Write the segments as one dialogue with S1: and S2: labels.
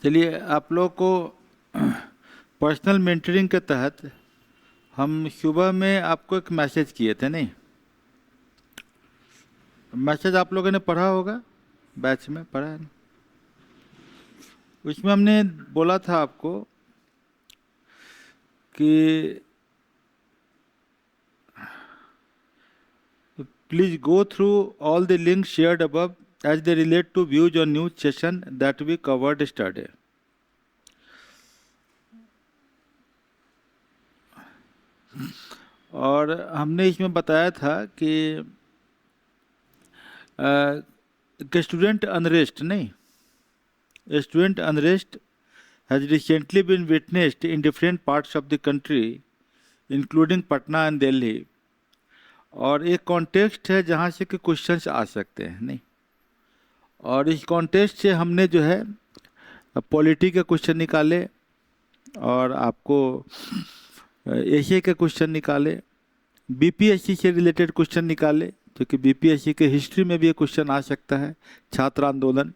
S1: चलिए, आप लोग को पर्सनल मेंटरिंग के तहत हम सुबह में आपको एक मैसेज किए थे, नहीं? मैसेज आप लोगों ने पढ़ा होगा, बैच में पढ़ा है? उसमें हमने बोला था आपको कि please go through all the link shared above as they relate to views on news session that we covered yesterday. और हमने इसमें बताया था कि स्टूडेंट अनरेस्ट, नहीं, student unrest has recently been witnessed in different parts of the country, including Patna and Delhi। और एक context है जहाँ से कि क्वेश्चंस आ सकते हैं, नहीं? और इस कॉन्टेक्स्ट से हमने जो है पॉलिटी के क्वेश्चन निकाले और आपको एशिया के क्वेश्चन निकाले, बीपीएससी से रिलेटेड क्वेश्चन निकाले, क्योंकि बीपीएससी के हिस्ट्री में भी ये क्वेश्चन आ सकता है। छात्र आंदोलन,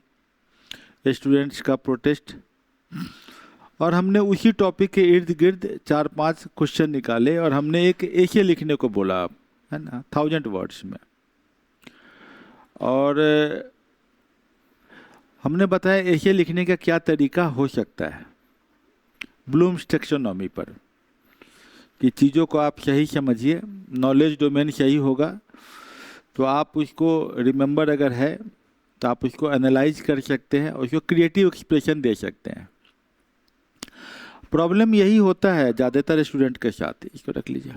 S1: स्टूडेंट्स का प्रोटेस्ट, और हमने उसी टॉपिक के इर्द गिर्द 4-5 क्वेश्चन निकाले और हमने एक ऐसे लिखने को बोला, आप है ना, 1000 वर्ड्स में। और हमने बताया ऐसे लिखने का क्या तरीका हो सकता है ब्लूम्स टैक्सोनॉमी पर, कि चीज़ों को आप सही समझिए, नॉलेज डोमेन सही होगा तो आप उसको रिमेंबर अगर है तो आप उसको एनालाइज कर सकते हैं और उसको क्रिएटिव एक्सप्रेशन दे सकते हैं। प्रॉब्लम यही होता है ज़्यादातर स्टूडेंट के साथ। इसको रख लीजिए।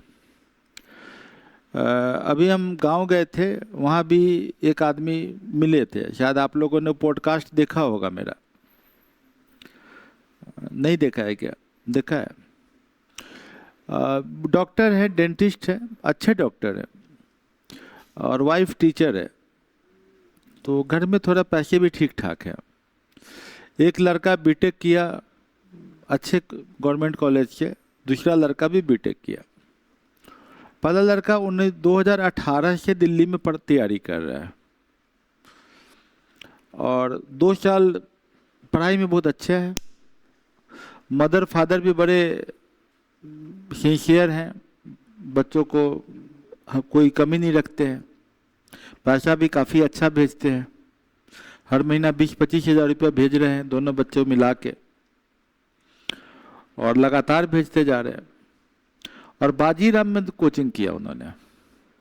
S1: अभी हम गांव गए थे, वहाँ भी एक आदमी मिले थे, शायद आप लोगों ने पॉडकास्ट देखा होगा मेरा। नहीं देखा है क्या? देखा है। डॉक्टर है, डेंटिस्ट है, अच्छे डॉक्टर है और वाइफ टीचर है, तो घर में थोड़ा पैसे भी ठीक ठाक है। एक लड़का बीटेक किया अच्छे गवर्नमेंट कॉलेज से, दूसरा लड़का भी बीटेक किया। पहला लड़का 2018 से दिल्ली में तैयारी कर रहा है और 2 साल पढ़ाई में बहुत अच्छे हैं। मदर फादर भी बड़े सिंसियर हैं, बच्चों को कोई कमी नहीं रखते हैं, पैसा भी काफ़ी अच्छा भेजते हैं। हर महीना 20-25 हज़ार रुपया भेज रहे हैं दोनों बच्चों मिला के, और लगातार भेजते जा रहे हैं। और बाजीराम में कोचिंग किया उन्होंने,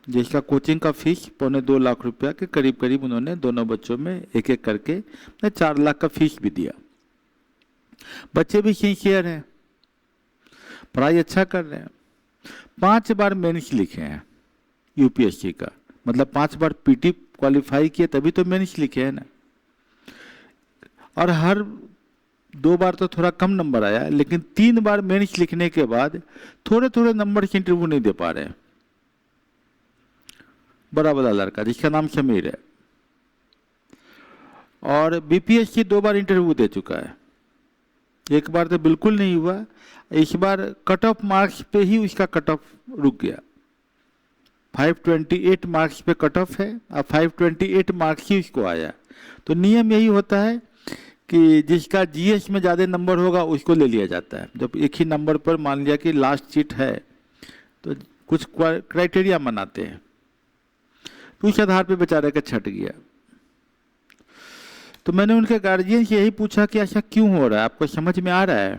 S1: जिसका कोचिंग का फीस 2.25 लाख रुपया के करीब करीब उन्होंने दोनों बच्चों में एक एक करके 4 लाख का फीस भी दिया। बच्चे भी सिंसियर हैं, पढ़ाई अच्छा कर रहे हैं। 5 बार मेंस लिखे हैं यूपीएससी का, मतलब 5 बार पीटी क्वालिफाई किए तभी तो मेंस लिखे हैं ना। और हर 2 बार तो थोड़ा कम नंबर आया, लेकिन 3 बार मेंस लिखने के बाद थोड़े थोड़े नंबर से इंटरव्यू नहीं दे पा रहे हैं। बड़ा बड़ा लड़का जिसका नाम समीर है, और बीपीएससी 2 बार इंटरव्यू दे चुका है। एक बार तो बिल्कुल नहीं हुआ, इस बार कट ऑफ मार्क्स पे ही उसका कट ऑफ रुक गया। 528 मार्क्स पे कट ऑफ है, अब 528 मार्क्स ही उसको आया। तो नियम यही होता है कि जिसका जीएस में ज़्यादा नंबर होगा उसको ले लिया जाता है। जब एक ही नंबर पर मान लिया कि लास्ट सीट है तो कुछ क्राइटेरिया मनाते हैं, तो उस आधार पे बेचारे का छट गया। तो मैंने उनके गार्जियन से यही पूछा कि ऐसा क्यों हो रहा है, आपको समझ में आ रहा है?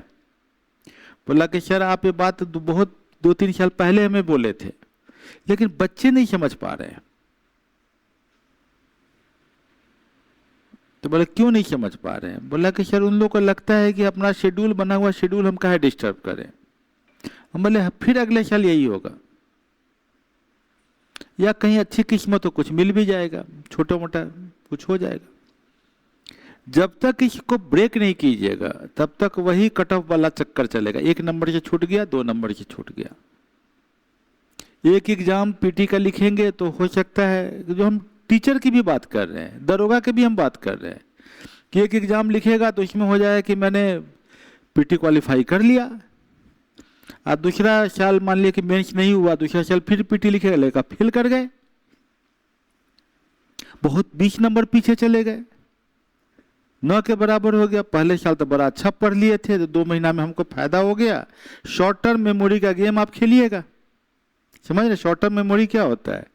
S1: बोला कि सर आप ये बात बहुत 2-3 साल पहले हमें बोले थे, लेकिन बच्चे नहीं समझ पा रहे हैं। तो बोले क्यों नहीं समझ पा रहे हैं? बोला कि सर उन लोगों को लगता है कि अपना शेड्यूल बना हुआ शेड्यूल हम काहे डिस्टर्ब करें। हम बोले फिर अगले साल यही होगा, या कहीं अच्छी किस्मत हो कुछ मिल भी जाएगा, छोटा मोटा कुछ हो जाएगा। जब तक इसको ब्रेक नहीं कीजिएगा तब तक वही कट ऑफ वाला चक्कर चलेगा। 1 नंबर से छूट गया, 2 नंबर से छूट गया। एक एग्जाम पीटी का लिखेंगे तो हो सकता है, जो हम टीचर की भी बात कर रहे हैं, दरोगा की भी हम बात कर रहे हैं, कि एक एग्जाम लिखेगा तो इसमें हो जाए कि मैंने पीटी क्वालिफाई कर लिया, और दूसरा साल मान लिया कि मेंस नहीं हुआ, दूसरा साल फिर पीटी लिखेगा, लेगा फेल कर गए, बहुत 20 नंबर पीछे चले गए। 9 के बराबर हो गया। पहले साल तो बड़ा अच्छा पढ़ लिए थे, तो 2 महीना में हमको फायदा हो गया। शॉर्ट टर्म मेमोरी का गेम आप खेलिएगा। समझ रहे शॉर्ट टर्म मेमोरी क्या होता है?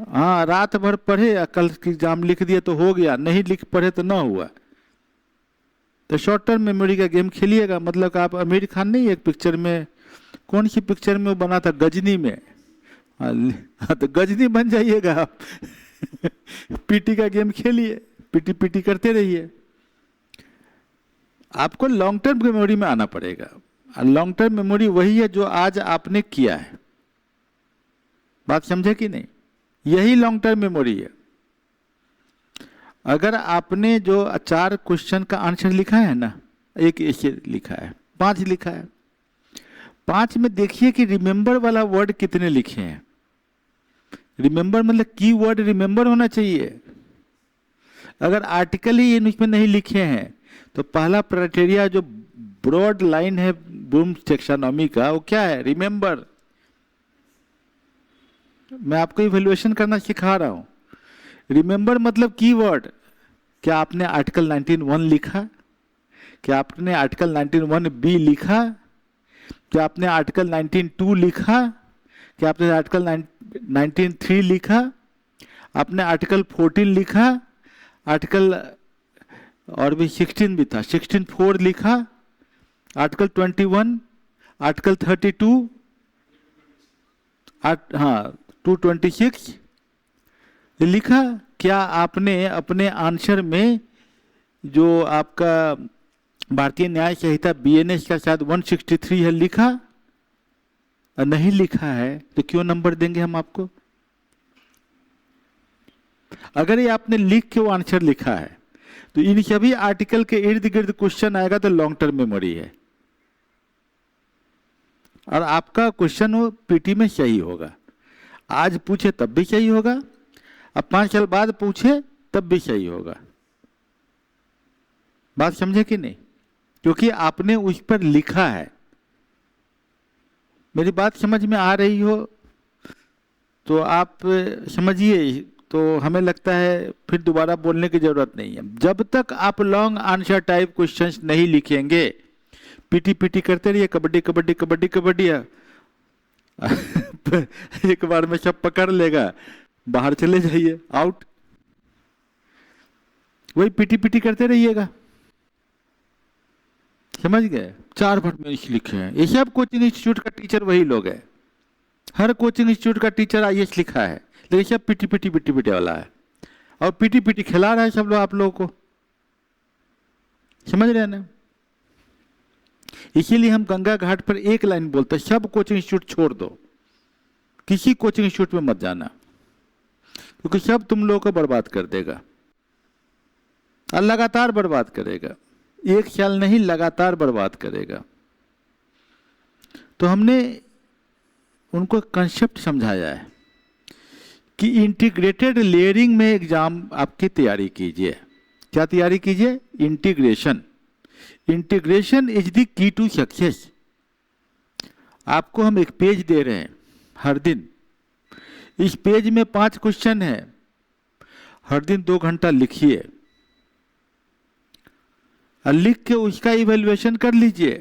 S1: हाँ, रात भर पढ़े, कल की एग्जाम लिख दिए तो हो गया, नहीं लिख पढ़े तो ना हुआ। तो शॉर्ट टर्म मेमोरी का गेम खेलिएगा। मतलब आप आमिर खान नहीं, एक पिक्चर में, कौन सी पिक्चर में वो बना था, गजनी में, हाँ तो गजनी बन जाइएगा आप। पीटी का गेम खेलिए, पीटी पीटी करते रहिए। आपको लॉन्ग टर्म मेमोरी में आना पड़ेगा। लॉन्ग टर्म मेमोरी वही है जो आज आपने किया है। बात समझे कि नहीं? यही लॉन्ग टर्म मेमोरी है। अगर आपने जो 4 क्वेश्चन का आंसर लिखा है ना, एक ऐसे लिखा है, 5 लिखा है, 5 में देखिए कि रिमेंबर वाला वर्ड कितने लिखे हैं। रिमेंबर मतलब की वर्ड रिमेंबर होना चाहिए। अगर आर्टिकल ही इसमें नहीं लिखे हैं तो पहला क्राइटेरिया जो ब्रॉड लाइन है ब्लूम्स टैक्सोनॉमी का, वो क्या है? रिमेंबर। मैं आपको इवैल्यूएशन करना सिखा रहा हूं। रिमेंबर मतलब कीवर्ड। क्या आपने आर्टिकल 19(1) लिखा? क्या आपने आर्टिकल 19(1)(b) लिखा? क्या आपने आर्टिकल 19(2) लिखा? क्या आपने आर्टिकल 19(3) लिखा? आपने आर्टिकल 14 लिखा? आर्टिकल और भी 16 भी था, 16(4) लिखा? आर्टिकल 21, आर्टिकल 32, हाँ 226 लिखा? क्या आपने अपने आंसर में जो आपका भारतीय न्याय संहिता बीएनएस का शायद 163 है लिखा? नहीं लिखा है तो क्यों नंबर देंगे हम आपको? अगर ये आपने लिख के वो आंसर लिखा है तो इन सभी आर्टिकल के इर्द गिर्द क्वेश्चन आएगा तो लॉन्ग टर्म मेमोरी है। और आपका क्वेश्चन वो पीटी में सही होगा। आज पूछे तब भी सही होगा, अब 5 साल बाद पूछे तब भी सही होगा। बात समझे कि नहीं? क्योंकि आपने उस पर लिखा है। मेरी बात समझ में आ रही हो तो आप समझिए, तो हमें लगता है फिर दोबारा बोलने की जरूरत नहीं है। जब तक आप लॉन्ग आंसर टाइप क्वेश्चंस नहीं लिखेंगे, पीटी पीटी करते रहिए, कबड्डी कबड्डी कबड्डी कबड्डी, एक बार में सब पकड़ लेगा, बाहर चले जाइए, आउट। वही पीटी पीटी करते रहिएगा। समझ गए? 4 बार में लिखे हैं। ये सब कोचिंग इंस्टीट्यूट का टीचर वही लोग है। हर कोचिंग इंस्टीट्यूट का टीचर आईएएस लिखा है, लेकिन सब पीटी पीटी पीटी पीटी वाला है। और पीटी पीटी खिला रहा है सब लोग आप लोगों को। समझ रहे हैं ना? इसीलिए हम गंगा घाट पर एक लाइन बोलते हैं, सब कोचिंग इंस्टीट्यूट छोड़ दो, किसी कोचिंग इंस्टीट्यूट में मत जाना, क्योंकि सब तुम लोगों को बर्बाद कर देगा और लगातार बर्बाद करेगा। 1 साल नहीं, लगातार बर्बाद करेगा। तो हमने उनको कंसेप्ट समझाया है कि इंटीग्रेटेड लेयरिंग में एग्जाम आपकी तैयारी कीजिए। क्या तैयारी कीजिए? Integration. Integration is the key to success. आपको हम एक पेज दे रहे हैं हर दिन। इस पेज में 5 क्वेश्चन है, हर दिन 2 घंटा लिखिए और लिख के उसका इवैल्यूएशन कर लीजिए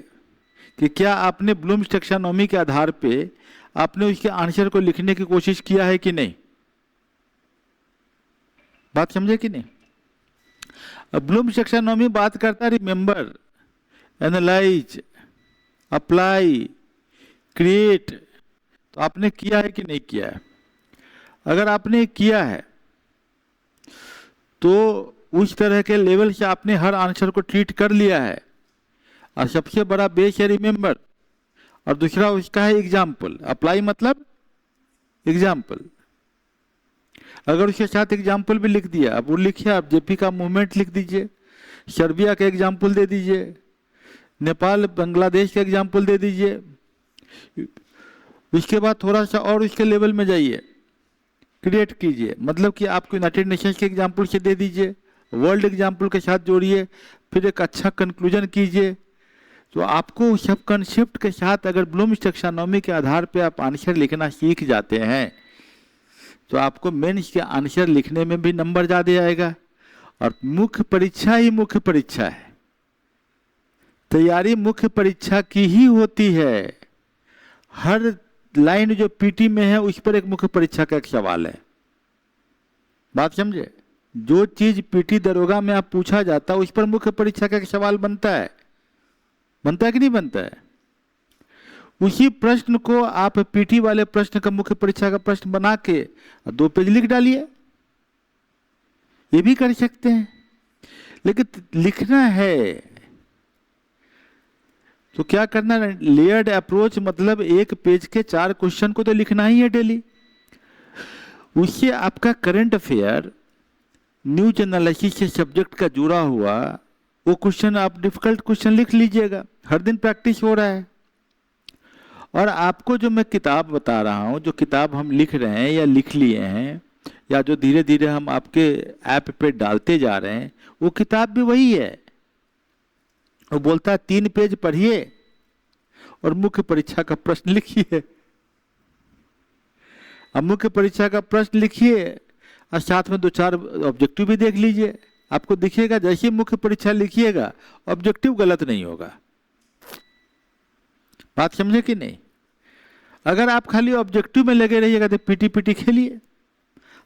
S1: कि क्या आपने ब्लूम्स टैक्सोनॉमी के आधार पे आपने उसके आंसर को लिखने की कोशिश किया है कि नहीं। बात समझे कि नहीं? अब ब्लूम्स टैक्सोनॉमी बात करता है रिमेंबर, एनालाइज, अप्लाई, क्रिएट। तो आपने किया है कि नहीं किया है? अगर आपने किया है तो उस तरह के लेवल से आपने हर आंसर को ट्रीट कर लिया है। और सबसे बड़ा बेस है रिमेंबर, और दूसरा उसका है एग्जाम्पल। अप्लाई मतलब एग्जाम्पल। अगर उसके साथ एग्जाम्पल भी लिख दिया, अब वो लिखिए, आप जेपी का मूवमेंट लिख दीजिए, सर्बिया का एग्जाम्पल दे दीजिए, नेपाल बांग्लादेश का एग्जाम्पल दे दीजिए। उसके बाद थोड़ा सा और उसके लेवल में जाइए, क्रिएट कीजिए, मतलब कि आपको यूनाइटेड नेशंस के एग्जाम्पल से दे दीजिए, वर्ल्ड एग्जाम्पल के साथ जोड़िए, फिर एक अच्छा कंक्लूजन कीजिए। तो आपको सब कंसेप्ट के साथ अगर ब्लूम्स टैक्सोनॉमी के आधार पे आप आंसर लिखना सीख जाते हैं तो आपको मेंस के आंसर लिखने में भी नंबर ज़्यादा आएगा और मुख्य परीक्षा ही मुख्य परीक्षा है, तैयारी मुख्य परीक्षा की ही होती है। हर लाइन जो पीटी में है उस पर एक मुख्य परीक्षा का एक सवाल है। बात समझे? जो चीज पीटी दरोगा में आप पूछा जाता है उस पर मुख्य परीक्षा का एक सवाल बनता है कि नहीं बनता है? उसी प्रश्न को आप पीटी वाले प्रश्न का मुख्य परीक्षा का प्रश्न बना के 2 पेज लिख डालिए, ये भी कर सकते हैं। लेकिन लिखना है तो क्या करना है? लेयर्ड अप्रोच, मतलब 1 पेज के 4 क्वेश्चन को तो लिखना ही है डेली। उससे आपका करंट अफेयर, न्यूज एनालिसिस से सब्जेक्ट का जुड़ा हुआ वो क्वेश्चन, आप डिफिकल्ट क्वेश्चन लिख लीजिएगा। हर दिन प्रैक्टिस हो रहा है। और आपको जो मैं किताब बता रहा हूं, जो किताब हम लिख रहे हैं या लिख लिए हैं, या जो धीरे धीरे हम आपके ऐप पे डालते जा रहे हैं, वो किताब भी वही है। वो बोलता है 3 पेज पढ़िए और मुख्य परीक्षा का प्रश्न लिखिए। अब मुख्य परीक्षा का प्रश्न लिखिए और साथ में 2-4 ऑब्जेक्टिव भी देख लीजिए। आपको दिखेगा जैसे मुख्य परीक्षा लिखिएगा ऑब्जेक्टिव गलत नहीं होगा। बात समझे कि नहीं? अगर आप खाली ऑब्जेक्टिव में लगे रहिएगा तो पीटी पीटी खेलिए,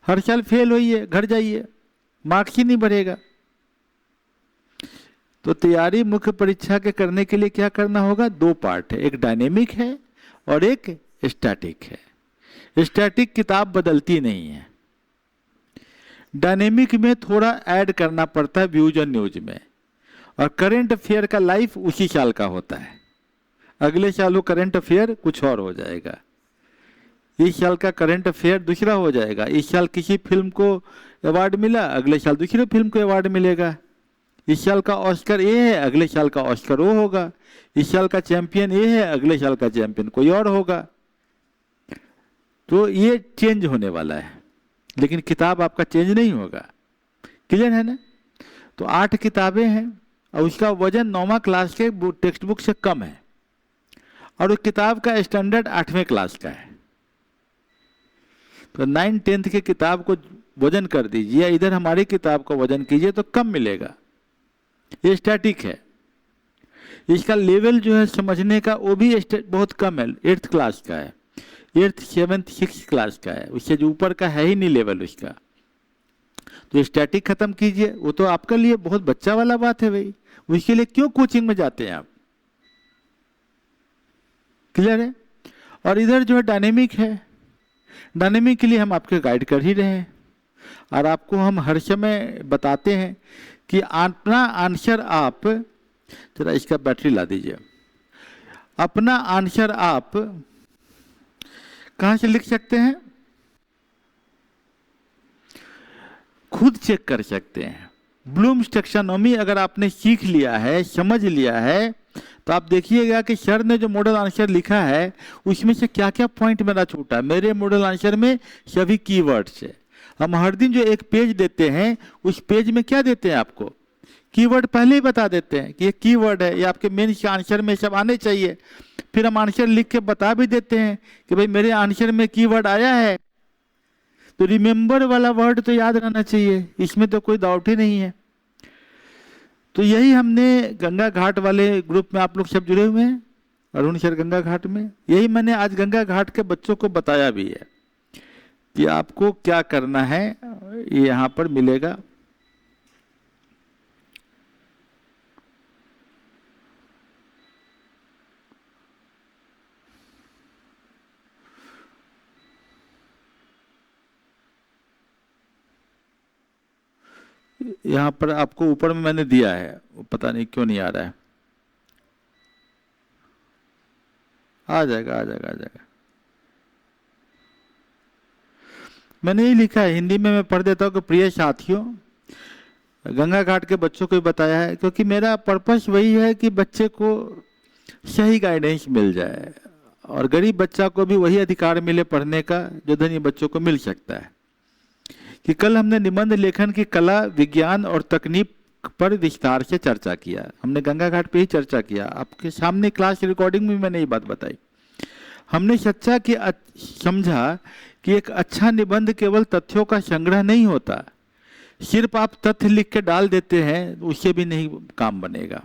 S1: हर साल फेल होइए, घर जाइए, मार्क्स ही नहीं बढ़ेगा। तो तैयारी मुख्य परीक्षा के करने के लिए क्या करना होगा? 2 पार्ट है, एक डायनेमिक है और एक स्टैटिक है। स्टैटिक किताब बदलती नहीं है, डायनेमिक में थोड़ा ऐड करना पड़ता है व्यूज और न्यूज में। और करंट अफेयर का लाइफ उसी साल का होता है, अगले साल वो करंट अफेयर कुछ और हो जाएगा। इस साल का करंट अफेयर दूसरा हो जाएगा। इस साल किसी फिल्म को अवार्ड मिला, अगले साल दूसरी फिल्म को अवार्ड मिलेगा। इस साल का ऑस्कर ये है, अगले साल का ऑस्कर वो होगा। इस साल का चैंपियन ये है, अगले साल का चैंपियन कोई और होगा। तो ये चेंज होने वाला है, लेकिन किताब आपका चेंज नहीं होगा। क्लियर है ना? तो 8 किताबें हैं और उसका वजन 9वां क्लास के टेक्स्ट बुक से कम है, और उस किताब का स्टैंडर्ड 8वें क्लास का है। तो 9-10 के किताब को वजन कर दीजिए, इधर हमारी किताब को वजन कीजिए तो कम मिलेगा। ये स्टैटिक है। इसका लेवल जो है समझने का वो भी बहुत कम है, 8th क्लास का है, 8th 7th 6th क्लास का है, उससे जो ऊपर का है ही नहीं लेवल उसका। तो स्टैटिक खत्म कीजिए, वो तो आपके लिए बहुत बच्चा वाला बात है भाई, उसके लिए क्यों कोचिंग में जाते हैं आप? क्लियर है? और इधर जो है डायनेमिक है, डायनेमिक के लिए हम आपके गाइड कर ही रहे हैं, और आपको हम हर समय बताते हैं कि अपना आंसर आप, जरा इसका बैटरी ला दीजिए, अपना आंसर आप कहां से लिख सकते हैं? खुद चेक कर सकते हैं। ब्लूम्स टैक्सोनॉमी अगर आपने सीख लिया है, समझ लिया है, तो आप देखिएगा कि सर ने जो मॉडल आंसर लिखा है उसमें से क्या क्या पॉइंट मेरा छूटा। मेरे मॉडल आंसर में सभी कीवर्ड्स है। हम हर दिन जो एक पेज देते हैं उस पेज में क्या देते हैं आपको? कीवर्ड पहले ही बता देते हैं कि ये कीवर्ड है, ये आपके मेन आंसर में सब आने चाहिए। फिर हम आंसर लिख के बता भी देते हैं कि भाई मेरे आंसर में कीवर्ड आया है, तो रिमेंबर वाला वर्ड तो याद रहना चाहिए, इसमें तो कोई डाउट ही नहीं है। तो यही हमने गंगा घाट वाले ग्रुप में, आप लोग सब जुड़े हुए हैं अरुण सर गंगा घाट में, यही मैंने आज गंगा घाट के बच्चों को बताया भी है कि आपको क्या करना है, ये यहाँ पर मिलेगा। यहाँ पर आपको ऊपर में मैंने दिया है, पता नहीं क्यों नहीं आ रहा है। आ जाएगा, आ जाएगा, आ जाएगा। मैंने यही लिखा है, हिंदी में मैं पढ़ देता हूँ कि प्रिय साथियों, गंगा घाट के बच्चों को बताया है, क्योंकि मेरा पर्पस वही है कि बच्चे को सही गाइडेंस मिल जाए और गरीब बच्चा को भी वही अधिकार मिले पढ़ने का जो धनी बच्चों को मिल सकता है। कि कल हमने निबंध लेखन की कला, विज्ञान और तकनीक पर विस्तार से चर्चा किया। हमने गंगा घाट पे ही चर्चा किया, आपके सामने क्लास रिकॉर्डिंग में मैंने ये बात बताई। हमने सच्चा कि समझा कि एक अच्छा निबंध केवल तथ्यों का संग्रह नहीं होता, सिर्फ आप तथ्य लिख के डाल देते हैं उससे भी नहीं काम बनेगा,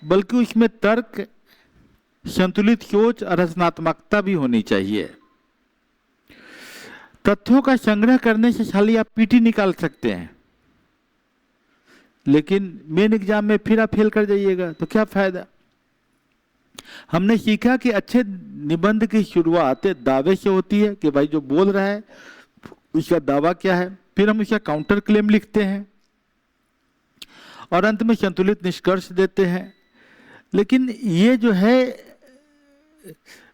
S1: बल्कि उसमें तर्क, संतुलित सोच और रचनात्मकता भी होनी चाहिए। तथ्यों का संग्रह करने से खाली आप पीटी निकाल सकते हैं, लेकिन मेन एग्जाम में फिर आप फेल कर जाइएगा तो क्या फायदा। हमने सीखा कि अच्छे निबंध की शुरुआत दावे से होती है कि भाई जो बोल रहा है उसका दावा क्या है, फिर हम उसका काउंटर क्लेम लिखते हैं और अंत में संतुलित निष्कर्ष देते हैं। लेकिन ये जो है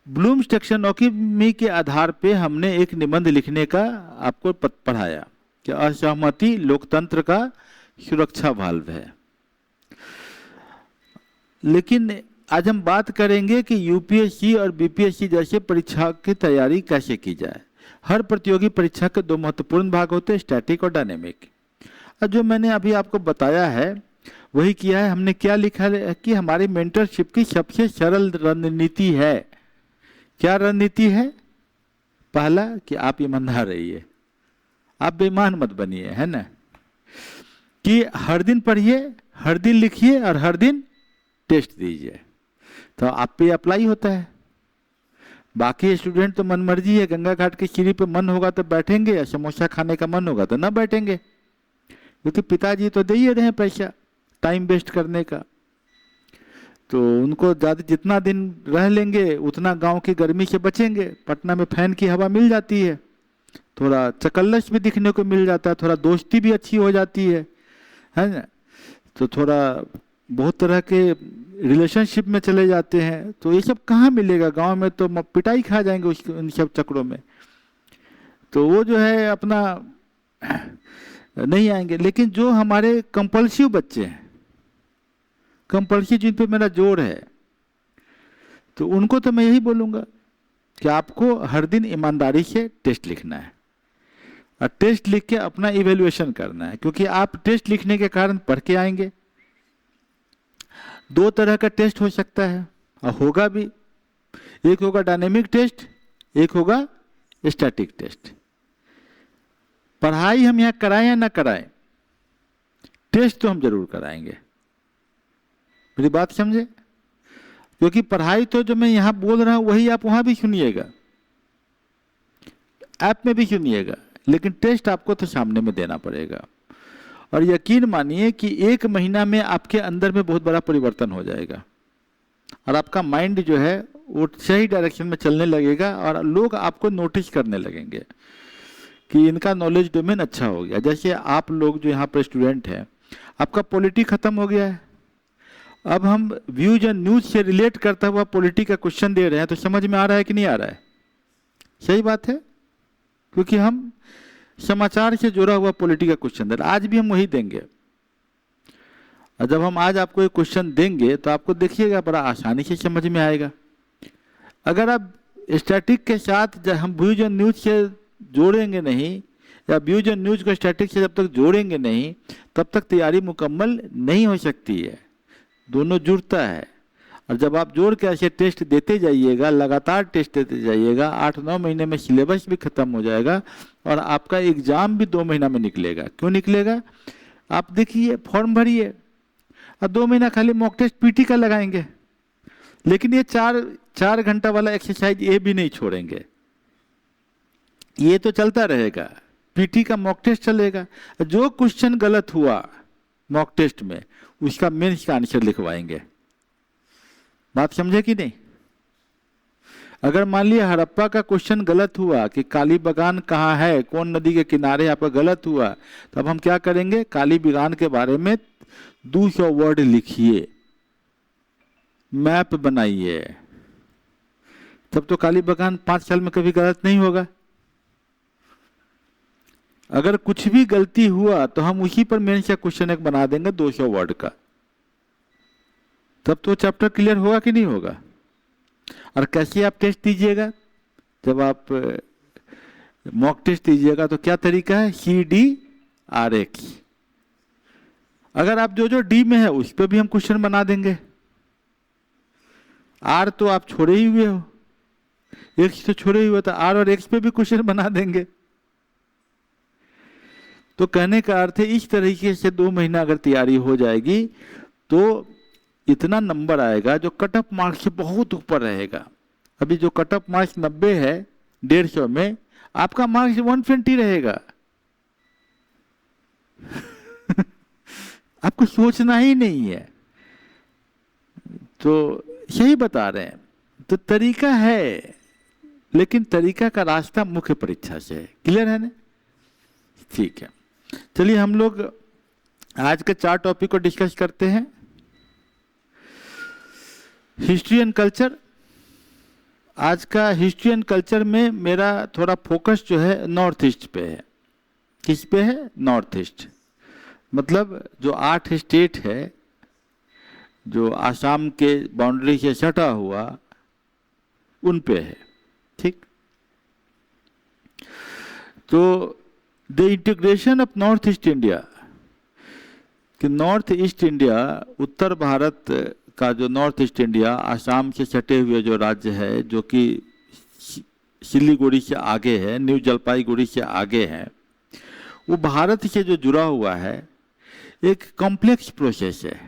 S1: ब्लूम्स टैक्सोनॉमी के आधार पे हमने एक निबंध लिखने का आपको पढ़ाया कि असहमति लोकतंत्र का सुरक्षा वाल्व है। लेकिन आज हम बात करेंगे कि यूपीएससी और बीपीएससी जैसे परीक्षा की तैयारी कैसे की जाए। हर प्रतियोगी परीक्षा के दो महत्वपूर्ण भाग होते हैं, स्टैटिक और डायनेमिक। और जो मैंने अभी आपको बताया है वही किया है। हमने क्या लिखा है कि हमारी मेंटरशिप की सबसे सरल रणनीति है। क्या रणनीति है? पहला कि आप ईमानदार रहिए, आप बेईमान मत बनिए, है ना, कि हर दिन पढ़िए, हर दिन लिखिए और हर दिन टेस्ट दीजिए, तो आप पे अप्लाई होता है। बाकी स्टूडेंट तो मनमर्जी है, गंगा घाट की सीढ़ी पे मन होगा तो बैठेंगे या समोसा खाने का मन होगा तो ना बैठेंगे, क्योंकि पिताजी तो दे ही रहे हैं पैसा टाइम वेस्ट करने का। तो उनको ज़्यादा जितना दिन रह लेंगे उतना गांव की गर्मी से बचेंगे। पटना में फैन की हवा मिल जाती है, थोड़ा चकल्लस भी दिखने को मिल जाता है, थोड़ा दोस्ती भी अच्छी हो जाती है ना। तो थोड़ा बहुत तरह के रिलेशनशिप में चले जाते हैं। तो ये सब कहाँ मिलेगा गांव में, तो पिटाई खा जाएंगे उसके इन सब चक्रों में। तो वो जो है अपना नहीं आएंगे। लेकिन जो हमारे कंपल्सिव बच्चे हैं, कंपल्सिव जिन पे मेरा जोर है, तो उनको तो मैं यही बोलूँगा कि आपको हर दिन ईमानदारी से टेस्ट लिखना है और टेस्ट लिख के अपना इवेल्युएशन करना है, क्योंकि आप टेस्ट लिखने के कारण पढ़ के आएंगे। दो तरह का टेस्ट हो सकता है और होगा भी, एक होगा डायनेमिक टेस्ट, एक होगा स्टैटिक टेस्ट। पढ़ाई हम यहाँ कराएं या ना कराएं, टेस्ट तो हम जरूर कराएंगे। मेरी बात समझे? क्योंकि पढ़ाई तो जो मैं यहाँ बोल रहा हूँ वही आप वहाँ भी सुनिएगा, ऐप में भी सुनिएगा, लेकिन टेस्ट आपको तो सामने में देना पड़ेगा। और यकीन मानिए कि 1 महीना में आपके अंदर में बहुत बड़ा परिवर्तन हो जाएगा और आपका माइंड जो है वो सही डायरेक्शन में चलने लगेगा और लोग आपको नोटिस करने लगेंगे कि इनका नॉलेज डोमेन अच्छा हो गया। जैसे आप लोग जो यहाँ पर स्टूडेंट हैं, आपका पॉलिटी खत्म हो गया है, अब हम व्यूज एंड न्यूज से रिलेट करता हुआ पॉलिटी का क्वेश्चन दे रहे हैं, तो समझ में आ रहा है कि नहीं आ रहा है? सही बात है, क्योंकि हम समाचार से जुड़ा हुआ पॉलिटी का क्वेश्चन दे रहे हैं। आज भी हम वही देंगे। और जब हम आज आपको एक क्वेश्चन देंगे तो आपको देखिएगा बड़ा आसानी से समझ में आएगा। अगर आप स्टैटिक के साथ हम व्यूज एंड न्यूज से जोड़ेंगे नहीं, या व्यूज एंड न्यूज को स्टैटिक से जब तक जोड़ेंगे नहीं, तब तक तैयारी मुकम्मल नहीं हो सकती है। दोनों जुड़ता है, और जब आप जोड़ के ऐसे टेस्ट देते जाइएगा, लगातार टेस्ट देते जाइएगा, 8-9 महीने में सिलेबस भी खत्म हो जाएगा और आपका एग्जाम भी 2 महीना में निकलेगा। क्यों निकलेगा? आप देखिए, फॉर्म भरिए और 2 महीना खाली मॉक टेस्ट पीटी का लगाएंगे, लेकिन ये 4 घंटा वाला एक्सरसाइज ये भी नहीं छोड़ेंगे, ये तो चलता रहेगा। पीटी का मॉक टेस्ट चलेगा, जो क्वेश्चन गलत हुआ मॉक टेस्ट में उसका मेंस का आंसर लिखवाएंगे। बात समझे कि नहीं? अगर मान लिया हड़प्पा का क्वेश्चन गलत हुआ कि काली बगान कहाँ है, कौन नदी के किनारे, आपका गलत हुआ, तो अब हम क्या करेंगे, काली बगान के बारे में 200 वर्ड लिखिए, मैप बनाइए, तब तो काली बगान 5 साल में कभी गलत नहीं होगा। अगर कुछ भी गलती हुआ तो हम उसी पर मेंस का क्वेश्चन एक बना देंगे 200 वर्ड का, तब तो चैप्टर क्लियर होगा कि नहीं होगा? और कैसे आप टेस्ट दीजिएगा? जब आप मॉक टेस्ट दीजिएगा तो क्या तरीका है, CDRX। अगर आप जो डी में है उस पर भी हम क्वेश्चन बना देंगे। R तो आप छोड़े ही हुए हो, X तो छोड़े ही हुए, तो R और X पे भी क्वेश्चन बना देंगे। तो कहने का अर्थ है इस तरीके से 2 महीना अगर तैयारी हो जाएगी तो इतना नंबर आएगा जो कट ऑफ मार्क्स से बहुत ऊपर रहेगा। अभी जो कट ऑफ मार्क्स 90 है 150 में, आपका मार्क्स 120 रहेगा। आपको सोचना ही नहीं है। तो यही बता रहे हैं। तो तरीका है, लेकिन तरीका का रास्ता मुख्य परीक्षा से है। क्लियर है ना? ठीक है, चलिए हम लोग आज के 4 टॉपिक को डिस्कस करते हैं। History and culture. आज का हिस्ट्री एंड कल्चर में मेरा थोड़ा फोकस जो है नॉर्थ ईस्ट पे है। किस पे है? North east. मतलब जो 8 स्टेट है, जो आसाम के बाउंड्री से सटा हुआ, उन पे है। ठीक। तो the integration of north east India, कि नॉर्थ ईस्ट इंडिया, उत्तर भारत का जो नॉर्थ ईस्ट इंडिया, आसाम से सटे हुए जो राज्य है, जो कि सिलीगुड़ी से आगे है, न्यू जलपाईगुड़ी से आगे है, वो भारत से जो जुड़ा हुआ है एक कॉम्प्लेक्स प्रोसेस है,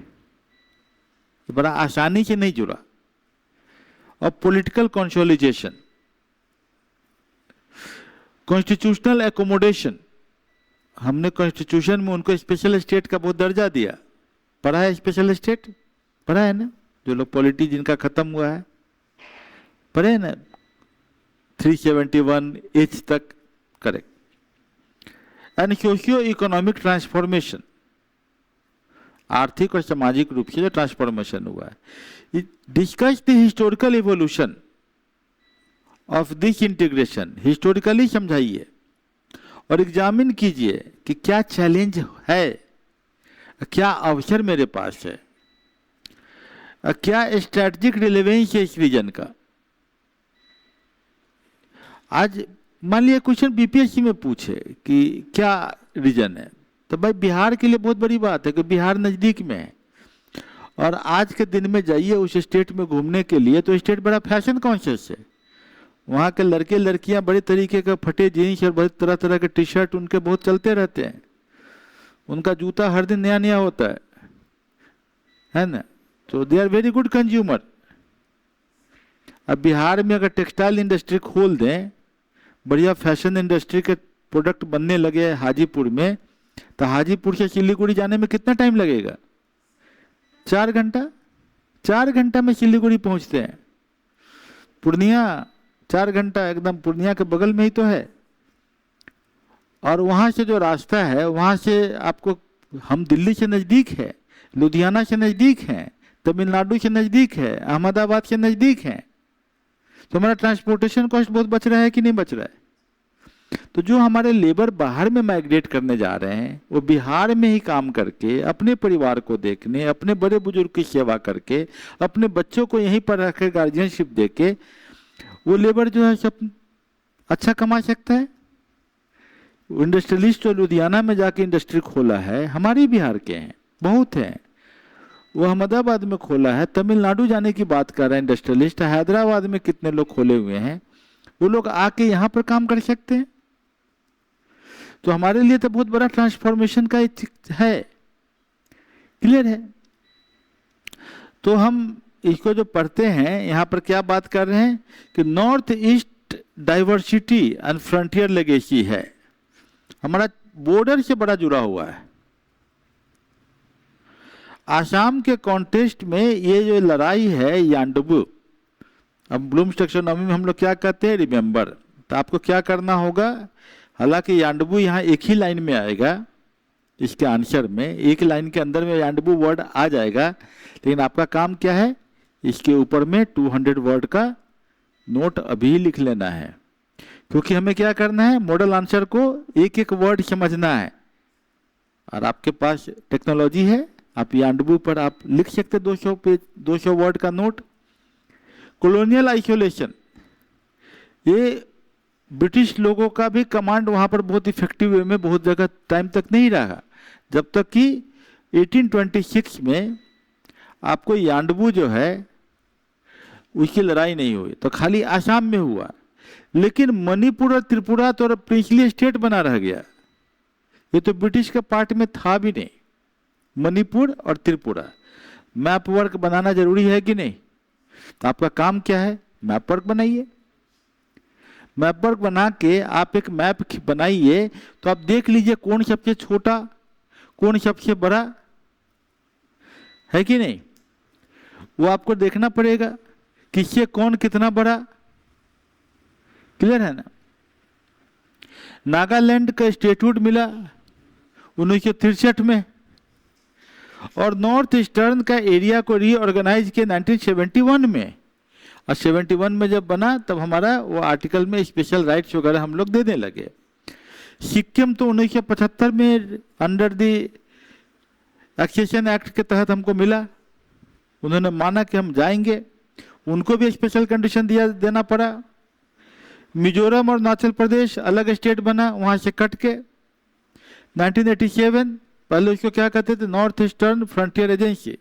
S1: बड़ा आसानी से नहीं जुड़ा। और पॉलिटिकल कंसोलिडेशन, कॉन्स्टिट्यूशनल एकोमोडेशन, हमने कॉन्स्टिट्यूशन में उनको स्पेशल स्टेट का बहुत दर्जा दिया। पढ़ा है स्पेशल स्टेट? पढ़ा है ना? जो लोग पॉलिटी जिनका खत्म हुआ है पढ़े है ना? 371H तक। Correct. And socio economic transformation, आर्थिक और सामाजिक रूप से जो ट्रांसफॉर्मेशन हुआ है। Discuss the historical evolution of this integration, historically समझाइए और एग्जामिन कीजिए कि क्या चैलेंज है, क्या अवसर मेरे पास है, क्या स्ट्रैटेजिक रिलेवेंस है इस रीजन का। आज मान लिया क्वेश्चन बीपीएससी में पूछे कि क्या रीजन है, तो भाई बिहार के लिए बहुत बड़ी बात है कि बिहार नज़दीक में है। और आज के दिन में जाइए उस स्टेट में घूमने के लिए, तो स्टेट बड़ा फैशन कॉन्शियस है। वहाँ के लड़के लड़कियाँ बड़े तरीके का फटे जीन्स और बड़े तरह तरह के टी शर्ट उनके बहुत चलते रहते हैं। उनका जूता हर दिन नया नया होता है ना? तो they are very good consumer. अब बिहार में अगर टेक्सटाइल इंडस्ट्री खोल दें, बढ़िया फैशन इंडस्ट्री के प्रोडक्ट बनने लगे हाजीपुर में, तो हाजीपुर से सिलीगुड़ी जाने में कितना टाइम लगेगा? 4 घंटा। 4 घंटा में सिलीगुड़ी पहुंचते हैं। पूर्णिया 4 घंटा, एकदम पूर्णिया के बगल में ही तो है। और वहाँ से जो रास्ता है, वहाँ से आपको, हम दिल्ली से नज़दीक है, लुधियाना से नज़दीक है, तमिलनाडु से नज़दीक है, अहमदाबाद से नज़दीक है। तो हमारा ट्रांसपोर्टेशन कॉस्ट बहुत बच रहा है कि नहीं बच रहा है? तो जो हमारे लेबर बाहर में माइग्रेट करने जा रहे हैं, वो बिहार में ही काम करके अपने परिवार को देखने, अपने बड़े बुजुर्ग की सेवा करके, अपने बच्चों को यहीं पर रख के गार्जियनशिप दे के, वो लेबर जो है सब अच्छा कमा सकता है। इंडस्ट्रियलिस्ट जो लुधियाना में जाके इंडस्ट्री खोला है, हमारे बिहार के हैं, बहुत हैं। वो अहमदाबाद में खोला है, तमिलनाडु जाने की बात कर रहे हैं इंडस्ट्रियलिस्ट। हैदराबाद में कितने लोग खोले हुए हैं, वो लोग आके यहाँ पर काम कर सकते हैं। तो हमारे लिए तो बहुत बड़ा ट्रांसफॉर्मेशन का है। क्लियर है? तो हम इसको जो पढ़ते हैं, यहाँ पर क्या बात कर रहे हैं कि north east diversity and frontier legacy है, हमारा बॉर्डर से बड़ा जुड़ा हुआ है। आसाम के कॉन्टेस्ट में ये जो लड़ाई है यांडबू, अब ब्लूम्स टैक्सोनॉमी में हम लोग क्या कहते हैं? रिमेंबर। तो आपको क्या करना होगा? हालांकि यांडबू यहाँ एक ही लाइन में आएगा, इसके आंसर में एक लाइन के अंदर में यांडबू वर्ड आ जाएगा, लेकिन आपका काम क्या है? इसके ऊपर में 200 वर्ड का नोट अभी लिख लेना है, क्योंकि हमें क्या करना है? मॉडल आंसर को एक एक वर्ड समझना है। और आपके पास टेक्नोलॉजी है, आप यांडबू पर आप लिख सकते 200 पेज 200 वर्ड का नोट। कॉलोनियल आइसोलेशन, ये ब्रिटिश लोगों का भी कमांड वहाँ पर बहुत इफेक्टिव वे में बहुत जगह टाइम तक नहीं रहा, जब तक कि 1826 में आपको यांडबू जो है उसकी लड़ाई नहीं हुई। तो खाली आसाम में हुआ, लेकिन मणिपुर और त्रिपुरा तो प्रिंसली स्टेट बना रह गया। ये तो ब्रिटिश के पार्ट में था भी नहीं, मणिपुर और त्रिपुरा। मैप वर्क बनाना जरूरी है कि नहीं? तो आपका काम क्या है? मैप वर्क बनाइए। मैप वर्क बना के आप एक मैप बनाइए, तो आप देख लीजिए कौन सबसे छोटा, कौन सबसे बड़ा है कि नहीं। वो आपको देखना पड़ेगा, किससे कौन कितना बड़ा। क्लियर है ना? नागालैंड का स्टेट्यूट मिला 1963 में, और नॉर्थ ईस्टर्न का एरिया को रीऑर्गेनाइज किया 1971 में। और 71 में जब बना तब हमारा वो आर्टिकल में स्पेशल राइट्स वगैरह हम लोग देने लगे। सिक्किम तो 1975 में अंडर द एक्सेशन एक्ट के तहत हमको मिला, उन्होंने माना कि हम जाएंगे, उनको भी स्पेशल कंडीशन देना पड़ा। मिजोरम और अरुणाचल प्रदेश अलग स्टेट बना वहां से कट के 1987, पहले उसको क्या कहते थे? North eastern frontier agency.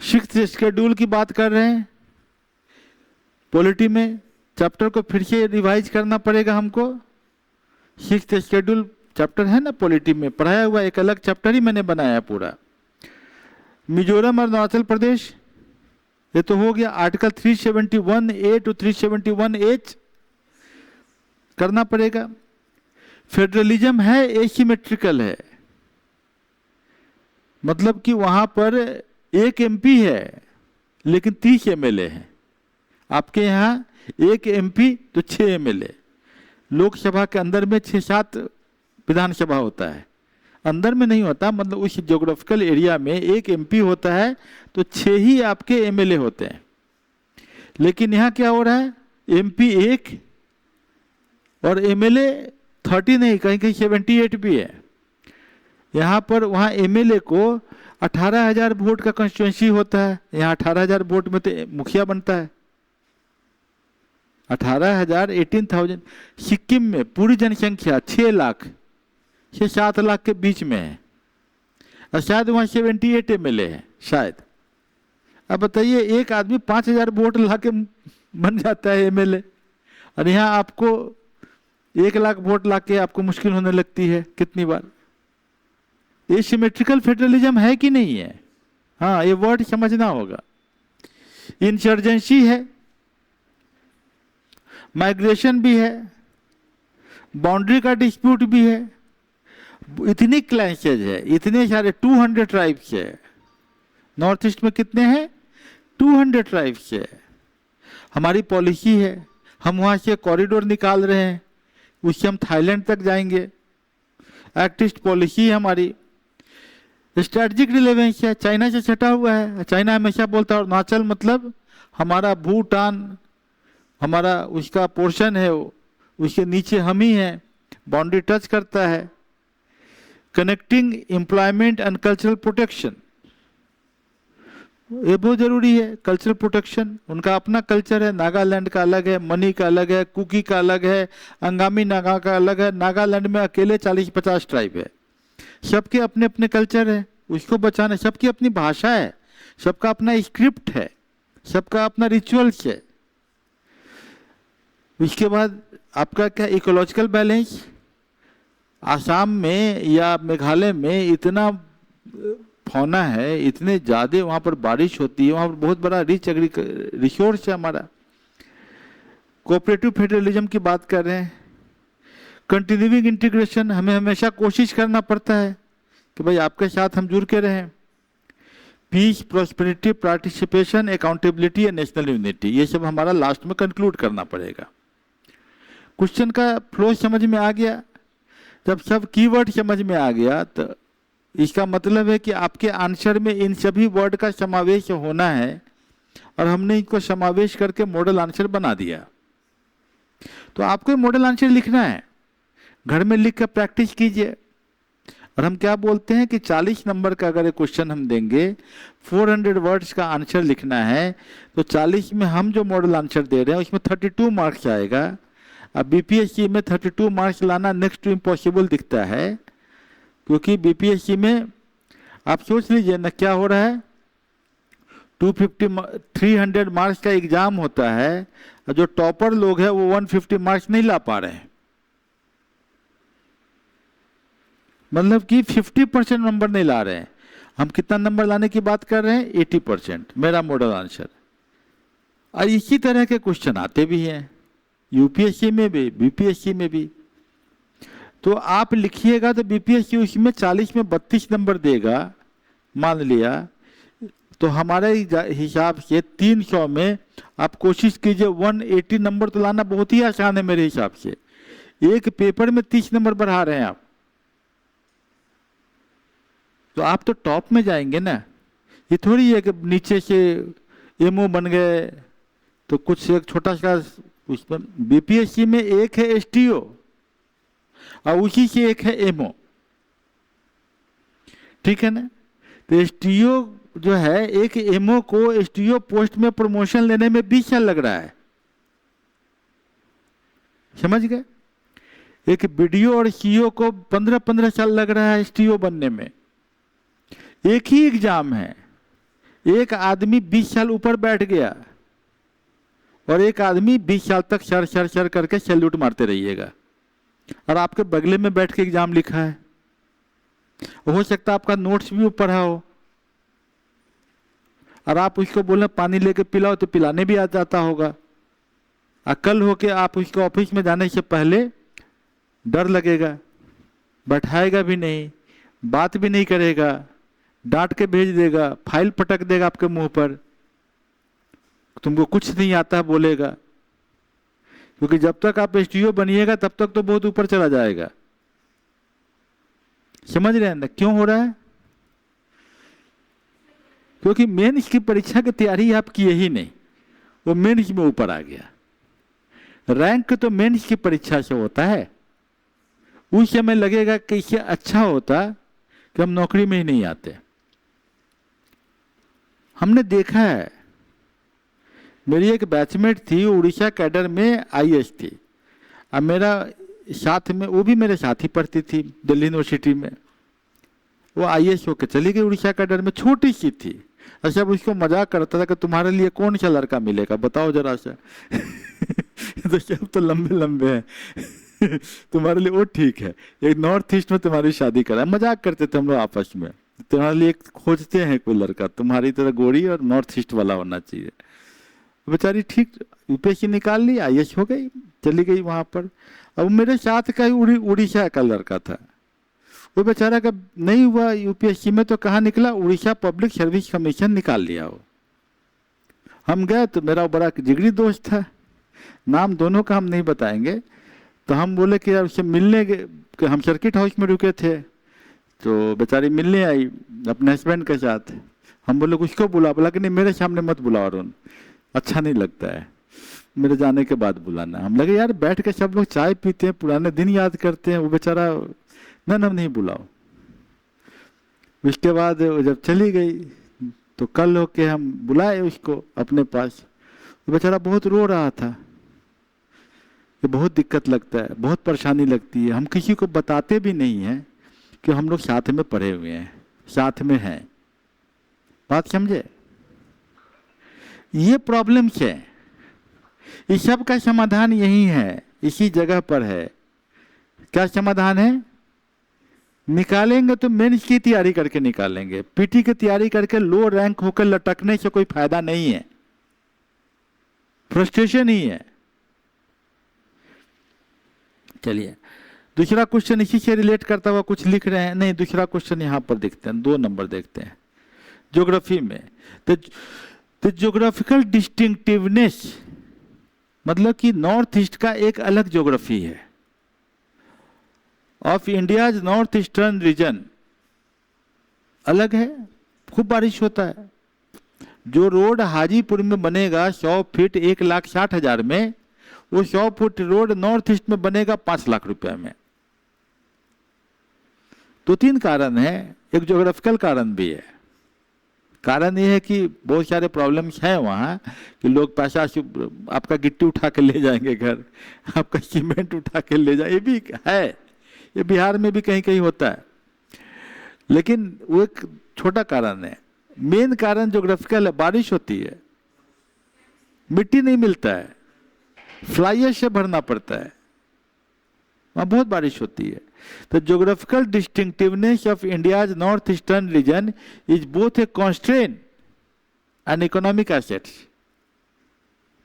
S1: 6th schedule की बात कर रहे हैं, पॉलिटी में चैप्टर को फिर से रिवाइज करना पड़ेगा हमको। 6th शेड्यूल चैप्टर है ना पॉलिटी में, पढ़ाया हुआ एक अलग चैप्टर ही मैंने बनाया पूरा। मिजोरम और अरुणाचल प्रदेश ये तो हो गया। आर्टिकल 371A टू 371H करना पड़ेगा। फेडरलिज्म है एसिमेट्रिकल है, मतलब कि वहां पर एक एमपी है लेकिन 30 एमएलए है। आपके यहाँ एक एमपी तो 6 एमएलए। लोकसभा के अंदर में 6-7 विधानसभा होता है, अंदर में नहीं होता, मतलब उस ज्योग्राफिकल एरिया में एक एमपी होता है तो 6 ही आपके एमएलए होते हैं। लेकिन यहाँ क्या हो रहा है? एमपी 1 और एमएलए 30 नहीं, कहीं कहीं 78 भी है यहाँ पर। वहाँ एमएलए को 18,000 वोट का कंस्टिट्यूएंसी होता है, यहाँ 18,000 वोट में तो मुखिया बनता है। 18,000 18,000। सिक्किम में पूरी जनसंख्या 6 लाख से 7 लाख के बीच में है, और शायद वहाँ 78 एमएलए है शायद। अब बताइए, एक आदमी 5,000 वोट ला के बन जाता है एमएलए, और यहाँ आपको 1 लाख वोट ला के आपको मुश्किल होने लगती है कितनी बार। ये सिमेट्रिकल फेडरलिज्म है कि नहीं है? हाँ, ये वर्ड समझना होगा। इंसर्जेंसी है, माइग्रेशन भी है, बाउंड्री का डिस्प्यूट भी है, इतनी क्लैशेज है, इतने सारे 200 ट्राइब्स है। नॉर्थ ईस्ट में कितने हैं? 200 ट्राइब्स है। हमारी पॉलिसी है, हम वहाँ से कॉरिडोर निकाल रहे हैं, उससे हम थाईलैंड तक जाएंगे। एक्ट ईस्ट पॉलिसी है हमारी। स्ट्रेटजिक रिलेवेंस है, चाइना से सटा हुआ है। चाइना हमेशा बोलता है अरुणाचल मतलब हमारा भूटान, हमारा उसका पोर्शन है, वो उसके नीचे हम ही हैं, बाउंड्री टच करता है। Connecting employment and cultural protection, ये बहुत जरूरी है। कल्चरल प्रोटेक्शन, उनका अपना कल्चर है, नागालैंड का अलग है, मनी का अलग है, कुकी का अलग है, अंगामी नागा का अलग है। नागालैंड में अकेले 40-50 ट्राइब है, सबके अपने अपने कल्चर है, उसको बचाना। सबकी अपनी भाषा है, सबका अपना स्क्रिप्ट है, सबका अपना रिचुअल्स है। उसके बाद आपका क्या? Ecological balance. आसाम में या मेघालय में इतना फौना है, इतने ज़्यादा वहाँ पर बारिश होती है, वहाँ पर बहुत बड़ा रिच रिसोर्स है हमारा। कोऑपरेटिव फेडरलिज्म की बात कर रहे हैं। कंटिन्यूइंग इंटीग्रेशन, हमें हमेशा कोशिश करना पड़ता है कि भाई आपके साथ हम जुड़ के रहें। Peace, prosperity, participation, accountability and national unity, ये सब हमारा लास्ट में कंक्लूड करना पड़ेगा। क्वेश्चन का फ्लो समझ में आ गया? जब सब कीवर्ड समझ में आ गया तो इसका मतलब है कि आपके आंसर में इन सभी वर्ड का समावेश होना है, और हमने इनको समावेश करके मॉडल आंसर बना दिया। तो आपको मॉडल आंसर लिखना है, घर में लिख कर प्रैक्टिस कीजिए। और हम क्या बोलते हैं कि 40 नंबर का अगर क्वेश्चन हम देंगे, 400 वर्ड्स का आंसर लिखना है, तो 40 में हम जो मॉडल आंसर दे रहे हैं उसमें 32 मार्क्स आएगा। अब बीपीएससी में 32 मार्क्स लाना नेक्स्ट टू इम्पॉसिबल दिखता है, क्योंकि बीपीएससी में आप सोच लीजिए ना क्या हो रहा है। 300 मार्क्स का एग्जाम होता है, और जो टॉपर लोग हैं वो 150 मार्क्स नहीं ला पा रहे हैं। मतलब कि 50% नंबर नहीं ला रहे हैं। हम कितना नंबर लाने की बात कर रहे हैं? 80%, मेरा मॉडल आंसर। और इसी तरह के क्वेश्चन आते भी हैं यूपीएससी में भी, बीपीएससी में भी। तो आप लिखिएगा तो बीपीएससी उसमें 40 में 32 नंबर देगा मान लिया, तो हमारे हिसाब से 300 में आप कोशिश कीजिए 180 नंबर तो लाना बहुत ही आसान है मेरे हिसाब से। एक पेपर में 30 नंबर बढ़ा रहे हैं आप, तो आप तो टॉप में जाएंगे ना। ये थोड़ी है कि नीचे से एमओ बन गए तो कुछ एक छोटा सा उसमें। बीपीएससी में एक है एसटीओ और उसी से एक है एमओ, ठीक है ना। तो एसटीओ जो है, एक एमओ को एसटीओ पोस्ट में प्रमोशन लेने में 20 साल लग रहा है, समझ गए। एक बीडीओ और सीओ को 15-15 साल लग रहा है एसटीओ बनने में। एक ही एग्जाम है, एक आदमी 20 साल ऊपर बैठ गया और एक आदमी 20 साल तक सर सर सर करके सैल्यूट मारते रहिएगा, और आपके बगले में बैठ के एग्जाम लिखा है। हो सकता है आपका नोट्स भी ऊपर हो, और आप उसको बोले पानी लेके पिलाओ तो पिलाने भी आ जाता होगा। अकल हो के आप उसको ऑफिस में जाने से पहले डर लगेगा, बैठाएगा भी नहीं, बात भी नहीं करेगा, डांट के भेज देगा, फाइल पटक देगा आपके मुंह पर, तुमको कुछ नहीं आता बोलेगा। क्योंकि जब तक आप एसटीओ बनिएगा तब तक तो बहुत ऊपर चला जाएगा। समझ रहे हैं ना क्यों हो रहा है? क्योंकि मेंस की परीक्षा की तैयारी आप किए ही नहीं, वो मेंस में ऊपर आ गया। रैंक तो मेंस की परीक्षा से होता है। उस समय लगेगा कि इससे अच्छा होता कि हम नौकरी में ही नहीं आते। हमने देखा है, मेरी एक बैचमेट थी, उड़ीसा कैडर में आईएएस थी, अब मेरा साथ में वो भी मेरे साथ ही पढ़ती थी दिल्ली यूनिवर्सिटी में। वो आईएएस होकर चली गई उड़ीसा कैडर में, छोटी सी थी। अच्छा, उसको मजाक करता था कि तुम्हारे लिए कौन सा लड़का मिलेगा बताओ जरा सा। तो सब तो लंबे लंबे हैं। तुम्हारे लिए वो ठीक है, एक नॉर्थ ईस्ट में तुम्हारी शादी करा। मजाक करते थे हम लोग आपस में, तुम्हारे लिए खोजते हैं कोई लड़का तुम्हारी तरह गोरी और नॉर्थ ईस्ट वाला होना चाहिए। बेचारी ठीक यूपीएससी निकाल ली, आईएएस हो गई, चली गई वहां पर। अब मेरे साथ का ही उड़ीसा का लड़का था, वो बेचारा का नहीं हुआ यूपीएससी में, तो कहाँ निकला? उड़ीसा पब्लिक सर्विस कमीशन निकाल लिया वो। हम गए तो मेरा बड़ा जिगरी दोस्त था, नाम दोनों का हम नहीं बताएंगे। तो हम बोले कि यार उससे मिलने के, हम सर्किट हाउस में रुके थे, तो बेचारी मिलने आई अपने हस्बैंड के साथ। हम बोले उसको बुला, बोला कि नहीं मेरे सामने मत बुलाओ अरुण, अच्छा नहीं लगता है, मेरे जाने के बाद बुलाना। हम लगे यार बैठ के सब लोग चाय पीते हैं, पुराने दिन याद करते हैं, वो बेचारा न नहीं बुलाओ। उसके बाद जब चली गई तो कल होके हम बुलाए उसको अपने पास, वो बेचारा बहुत रो रहा था। ये बहुत दिक्कत लगता है, बहुत परेशानी लगती है। हम किसी को बताते भी नहीं हैं कि हम लोग साथ में पढ़े हुए हैं, साथ में हैं। बात समझे? ये प्रॉब्लम्स है, इस सब का समाधान यही है, इसी जगह पर है। क्या समाधान है? निकालेंगे तो मेंस की तैयारी करके निकालेंगे, पीटी की तैयारी करके लो रैंक होकर लटकने से कोई फायदा नहीं है, फ्रस्ट्रेशन ही है। चलिए दूसरा क्वेश्चन इसी से रिलेट करता हुआ कुछ लिख रहे हैं, नहीं दूसरा क्वेश्चन यहां पर देखते हैं, 2 नंबर देखते हैं ज्योग्राफी में। तो ज्योग्राफिकल डिस्टिंक्टिवनेस मतलब कि नॉर्थ ईस्ट का एक अलग ज्योग्राफी है। Of India's north eastern region अलग है, खूब बारिश होता है। जो रोड हाजीपुर में बनेगा 100 फीट 1,60,000 में, वो 100 फुट रोड नॉर्थ ईस्ट में बनेगा 5 लाख रुपए में। 2-3 कारण है, एक ज्योग्राफिकल कारण भी है। कारण ये है कि बहुत सारे प्रॉब्लम्स हैं वहाँ कि लोग पैसा आपका गिट्टी उठा के ले जाएंगे घर, आपका सीमेंट उठा के ले जाए, ये भी है, ये बिहार में भी कहीं कहीं होता है। लेकिन वो एक छोटा कारण है। मेन कारण ज्योग्राफिकल है, बारिश होती है, मिट्टी नहीं मिलता है, फ्लाइयर से भरना पड़ता है, वहाँ बहुत बारिश होती है। The geographical distinctiveness of India's northeastern region is both a constraint and economic asset.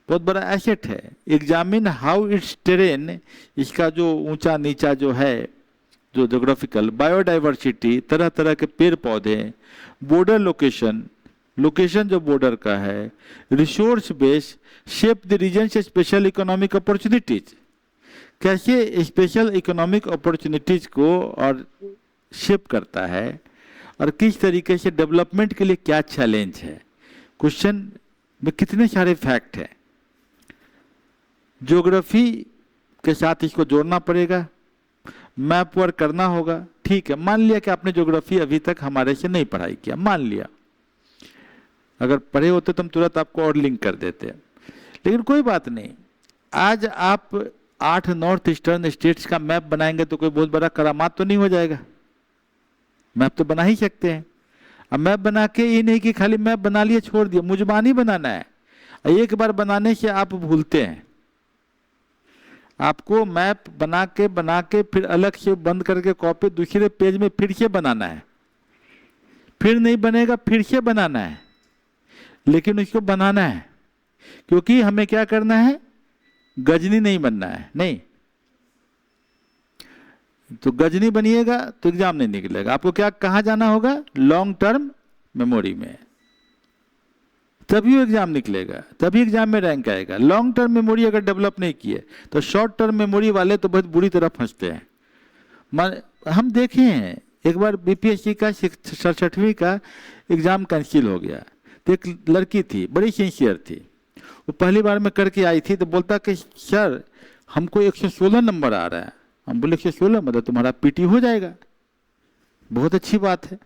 S1: बहुत बड़ा एसेट है. एग्जामिन हाउ इट्स टेरेन, इसका जो ऊंचा नीचा जो है, जो जोग्राफिकल, बायोडाइवर्सिटी, तरह तरह के पेड़ पौधे, बॉर्डर लोकेशन, लोकेशन जो बॉर्डर का है, resource base, shape the region से स्पेशल इकोनॉमिक अपॉर्चुनिटीज, कैसे स्पेशल इकोनॉमिक अपॉर्चुनिटीज को और शेप करता है, और किस तरीके से डेवलपमेंट के लिए क्या चैलेंज है. क्वेश्चन में कितने सारे फैक्ट हैं. ज्योग्राफी के साथ इसको जोड़ना पड़ेगा, मैप वर्क करना होगा. ठीक है, मान लिया कि आपने ज्योग्राफी अभी तक हमारे से नहीं पढ़ाई किया, मान लिया. अगर पढ़े होते तो हम तुरंत आपको और लिंक कर देते, लेकिन कोई बात नहीं. आज आप 8 नॉर्थ ईस्टर्न स्टेट्स का मैप बनाएंगे तो कोई बहुत बड़ा करामात तो नहीं हो जाएगा. मैप तो बना ही सकते हैं. अब मैप बना के ये नहीं कि खाली मैप बना लिया छोड़ दिया, मुजबानी बनाना है. एक बार बनाने से आप भूलते हैं. आपको मैप बना के फिर अलग से बंद करके कॉपी दूसरे पेज में फिर से बनाना है. फिर नहीं बनेगा, फिर से बनाना है, लेकिन उसको बनाना है. क्योंकि हमें क्या करना है, गजनी नहीं बनना है. नहीं तो गजनी बनिएगा तो एग्जाम नहीं निकलेगा. आपको क्या कहाँ जाना होगा, लॉन्ग टर्म मेमोरी में, तभी वो एग्जाम निकलेगा, तभी एग्जाम में रैंक आएगा. लॉन्ग टर्म मेमोरी अगर डेवलप नहीं किए तो शॉर्ट टर्म मेमोरी वाले तो बहुत बुरी तरह फंसते हैं. हम देखे हैं, एक बार बीपीएससी का 67वीं का एग्जाम कैंसिल हो गया. तो एक लड़की थी, बड़ी सिंसियर थी, वो पहली बार में करके आई थी. तो बोलता कि सर हमको 116 नंबर आ रहा है. हम बोले 116 मतलब तुम्हारा पीटी हो जाएगा, बहुत अच्छी बात है.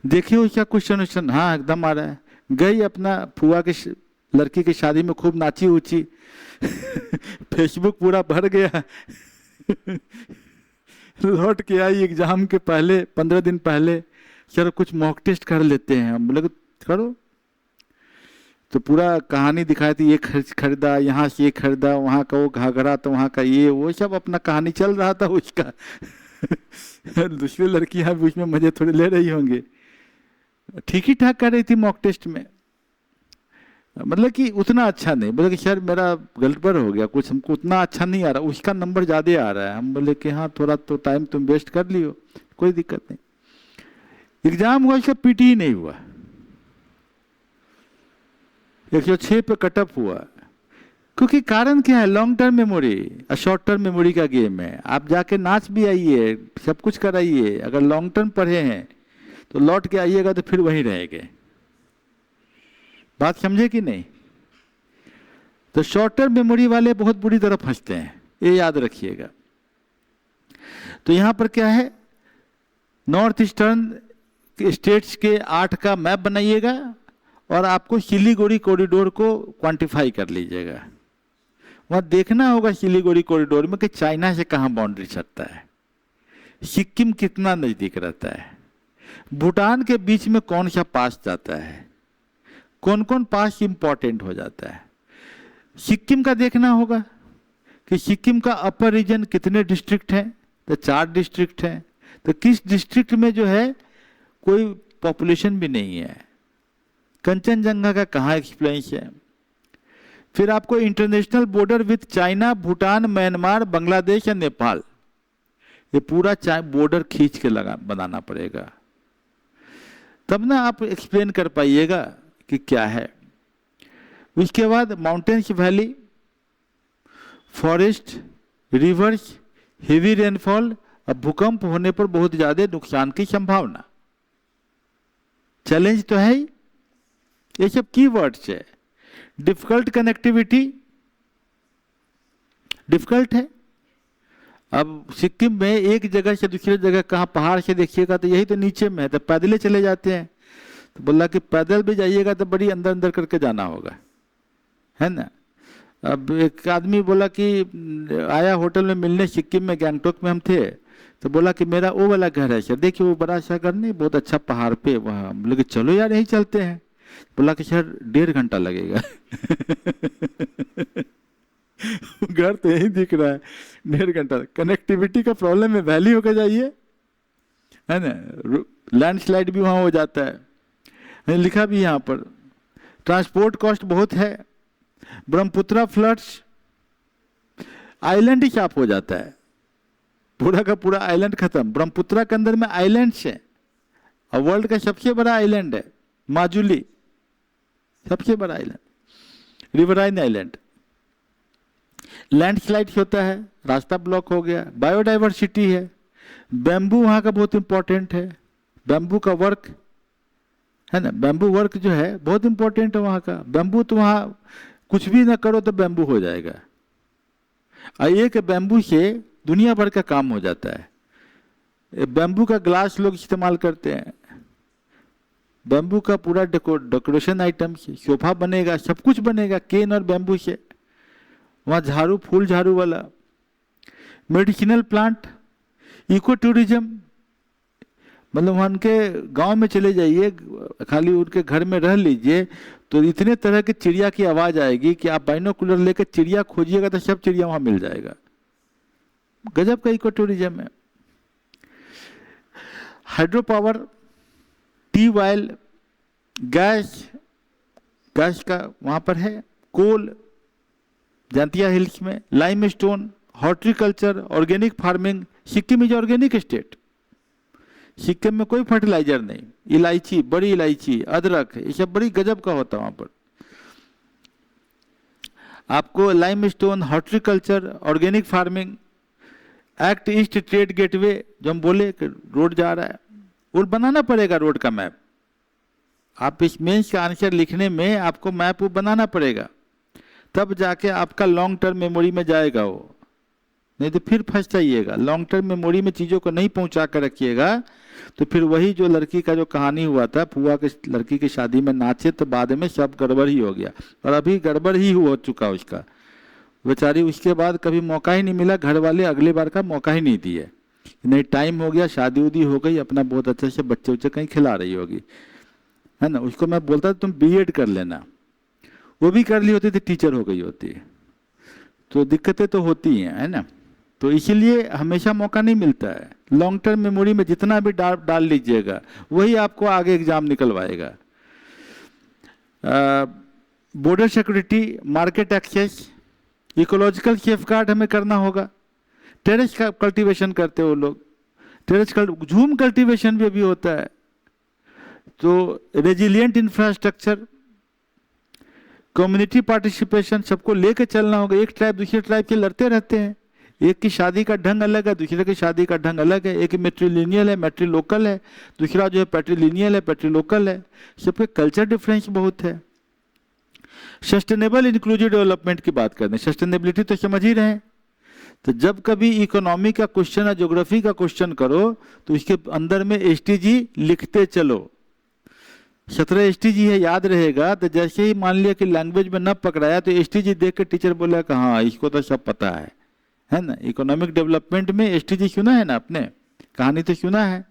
S1: देखिए उसका क्वेश्चन, हाँ एकदम आ रहा है. गई अपना फुआ के लड़की की शादी में खूब नाची उची फेसबुक पूरा भर गया. लौट के आई एग्जाम के पहले 15 दिन पहले, सर कुछ मॉक टेस्ट कर लेते हैं. हम बोले करो. तो पूरा कहानी दिखाई थी, ये खरीदा, यहाँ से ये खरीदा, वहाँ का वो घाघरा, तो वहाँ का ये वो सब अपना कहानी चल रहा था उसका. दूसरी लड़कियाँ भी उसमें मजे थोड़े ले रही होंगे. ठीक ही ठाक कर रही थी मॉक टेस्ट में, मतलब कि उतना अच्छा नहीं. बोले कि सर मेरा गड़बड़ हो गया, कुछ हमको उतना अच्छा नहीं आ रहा, उसका नंबर ज़्यादा आ रहा है. हम बोले कि हाँ थोड़ा तो टाइम तुम वेस्ट कर लियो, कोई दिक्कत नहीं. एग्जाम हुआ, उसका पीटी ही नहीं हुआ. 106 पे कटअप हुआ. क्योंकि कारण क्या है, लॉन्ग टर्म मेमोरी और शॉर्ट टर्म मेमोरी का गेम है. आप जाके नाच भी आइए, सब कुछ कराइए, अगर लॉन्ग टर्म पढ़े हैं तो लौट के आइएगा तो फिर वहीं रहेंगे. बात समझे कि नहीं. तो शॉर्ट टर्म मेमोरी वाले बहुत बुरी तरह फंसते हैं, ये याद रखिएगा. तो यहां पर क्या है, नॉर्थ ईस्टर्न स्टेट्स के 8 का मैप बनाइएगा और आपको सिलीगुड़ी कॉरिडोर को क्वांटिफाई कर लीजिएगा. वहां देखना होगा सिलीगुड़ी कॉरिडोर में कि चाइना से कहां बाउंड्री सटता है, सिक्किम कितना नजदीक रहता है, भूटान के बीच में कौन सा पास जाता है, कौन कौन पास इंपॉर्टेंट हो जाता है. सिक्किम का देखना होगा कि सिक्किम का अपर रीजन कितने डिस्ट्रिक्ट हैं. तो 4 डिस्ट्रिक्ट हैं. तो किस डिस्ट्रिक्ट में जो है कोई पॉपुलेशन भी नहीं है, कंचनजंगा का कहाँ एक्सप्लेंस है. फिर आपको international border with China, Bhutan, Myanmar, Bangladesh या नेपाल, ये पूरा बॉर्डर खींच के बनाना पड़ेगा, तब ना आप एक्सप्लेन कर पाइएगा कि क्या है. उसके बाद mountains, valley, forest, reverse, heavy rainfall, और भूकंप होने पर बहुत ज्यादा नुकसान की संभावना. चैलेंज तो है ही. ये सब कीवर्ड्स है. डिफिकल्ट कनेक्टिविटी, डिफिकल्ट है. अब सिक्किम में एक जगह से दूसरी जगह, कहाँ पहाड़ से देखिएगा तो यही तो नीचे में है, तो पैदल चले जाते हैं. तो बोला कि पैदल भी जाइएगा तो बड़ी अंदर अंदर करके जाना होगा, है ना. अब एक आदमी बोला कि आया होटल में मिलने, सिक्किम में गैंगटोक में हम थे, तो बोला कि मेरा वो वाला घर है सर, देखिए वो बड़ा सा घर नहीं, बहुत अच्छा पहाड़ पे वहाँ. बोले कि चलो यार यहीं चलते हैं. बोला कि सर 1.5 घंटा लगेगा. घर तो यही दिख रहा है, 1.5 घंटा। कनेक्टिविटी का प्रॉब्लम है, वैली होकर जाइए, है ना। लैंडस्लाइड भी वहाँ हो जाता है, लिखा भी यहाँ पर। ट्रांसपोर्ट कॉस्ट बहुत है। ब्रह्मपुत्रा फ्लड्स, आइलैंड ही साफ हो जाता है, पूरा का पूरा आइलैंड खत्म। ब्रह्मपुत्रा के अंदर में आइलैंड्स है, और वर्ल्ड का सबसे बड़ा आइलैंड है माजुली, सबसे बड़ा आइलैंड, रिवराइन आइलैंड। लैंडस्लाइड होता है, रास्ता ब्लॉक हो गया। बायोडाइवर्सिटी है, बैम्बू वहाँ का बहुत इंपॉर्टेंट है, बैम्बू का वर्क है ना, बैम्बू वर्क जो है बहुत इंपॉर्टेंट है वहाँ का। बैम्बू तो वहाँ कुछ भी ना करो तो बैम्बू हो जाएगा, और एक बैम्बू से दुनिया भर का काम हो जाता है। बैम्बू का ग्लास लोग इस्तेमाल करते हैं, बैम्बू का पूरा डेकोरेशन आइटम, सोफा बनेगा, सब कुछ बनेगा केन और बैम्बू से। वहाँ झाड़ू, फूल झाड़ू वाला, मेडिसिनल प्लांट, इको टूरिज्म, मतलब वहाँ उनके गांव में चले जाइए, खाली उनके घर में रह लीजिए, तो इतने तरह की चिड़िया की आवाज़ आएगी कि आप बाइनोकुलर लेकर चिड़िया खोजिएगा तो सब चिड़िया वहाँ मिल जाएगा। गजब का इको टूरिज्म है। Hydro power, tube oil, gas का वहाँ पर है। कोल, जंतिया हिल्स में, lime stone, horticulture, organic farming. Sikkim is organic state, Sikkim में कोई फर्टिलाइजर नहीं। इलायची, बड़ी इलायची, अदरक, ये सब बड़ी गजब का होता है वहाँ पर। आपको lime stone, horticulture, organic farming, act east trade gateway, जो हम बोले कि रोड जा रहा है, वो बनाना पड़ेगा रोड का मैप। आप इस मेंस का आंसर लिखने में आपको मैप वो बनाना पड़ेगा, तब जाके आपका लॉन्ग टर्म मेमोरी में जाएगा वो, नहीं तो फिर फंस जाइएगा। लॉन्ग टर्म मेमोरी में चीज़ों को नहीं पहुंचा कर रखिएगा तो फिर वही जो लड़की का जो कहानी हुआ था, फुआ के लड़की की शादी में नाचे तो बाद में सब गड़बड़ ही हो गया, और अभी गड़बड़ ही हो चुका उसका। बेचारी उसके बाद कभी मौका ही नहीं मिला, घर वाले अगले बार का मौका ही नहीं दिए। नहीं, टाइम हो गया, शादी उदी हो गई, अपना बहुत अच्छे से बच्चे उच्चे कहीं खिला रही होगी, है ना। उसको मैं बोलता तुम बीएड कर लेना, वो भी कर ली होती तो टीचर हो गई होती। तो दिक्कतें तो होती हैं, है ना। तो इसीलिए हमेशा मौका नहीं मिलता है। लॉन्ग टर्म मेमोरी में जितना भी डाल लीजिएगा वही आपको आगे एग्जाम निकलवाएगा। Border security, market access, ecological safeguard हमें करना होगा। टेरेस का कल्टीवेशन करते हो लोग, झूम कल्टीवेशन भी अभी होता है। तो रेजिलिएंट इंफ्रास्ट्रक्चर, कम्युनिटी पार्टिसिपेशन, सबको लेकर चलना होगा। एक ट्राइब दूसरे ट्राइब के लड़ते रहते हैं, एक की शादी का ढंग अलग है, दूसरे की शादी का ढंग अलग है। एक मैट्रिलिनियल है, मैट्रिलोकल है, दूसरा जो है पैट्रिलिनियल है, पैट्रिलोकल है। सबके कल्चर डिफरेंस बहुत है। सस्टेनेबल इंक्लूसिव डेवलपमेंट की बात करते हैं, सस्टेनेबिलिटी तो समझ ही रहे हैं। तो जब कभी इकोनॉमी का क्वेश्चन या ज्योग्राफी का क्वेश्चन करो तो इसके अंदर में एसटीजी लिखते चलो। 17 एसटीजी है, याद रहेगा। तो जैसे ही मान लिया कि लैंग्वेज में न पकड़ाया तो एसटीजी देख के टीचर बोला कि हाँ इसको तो सब पता है ना। इकोनॉमिक डेवलपमेंट में एसटीजी सुना है ना आपने, कहानी तो सुना है।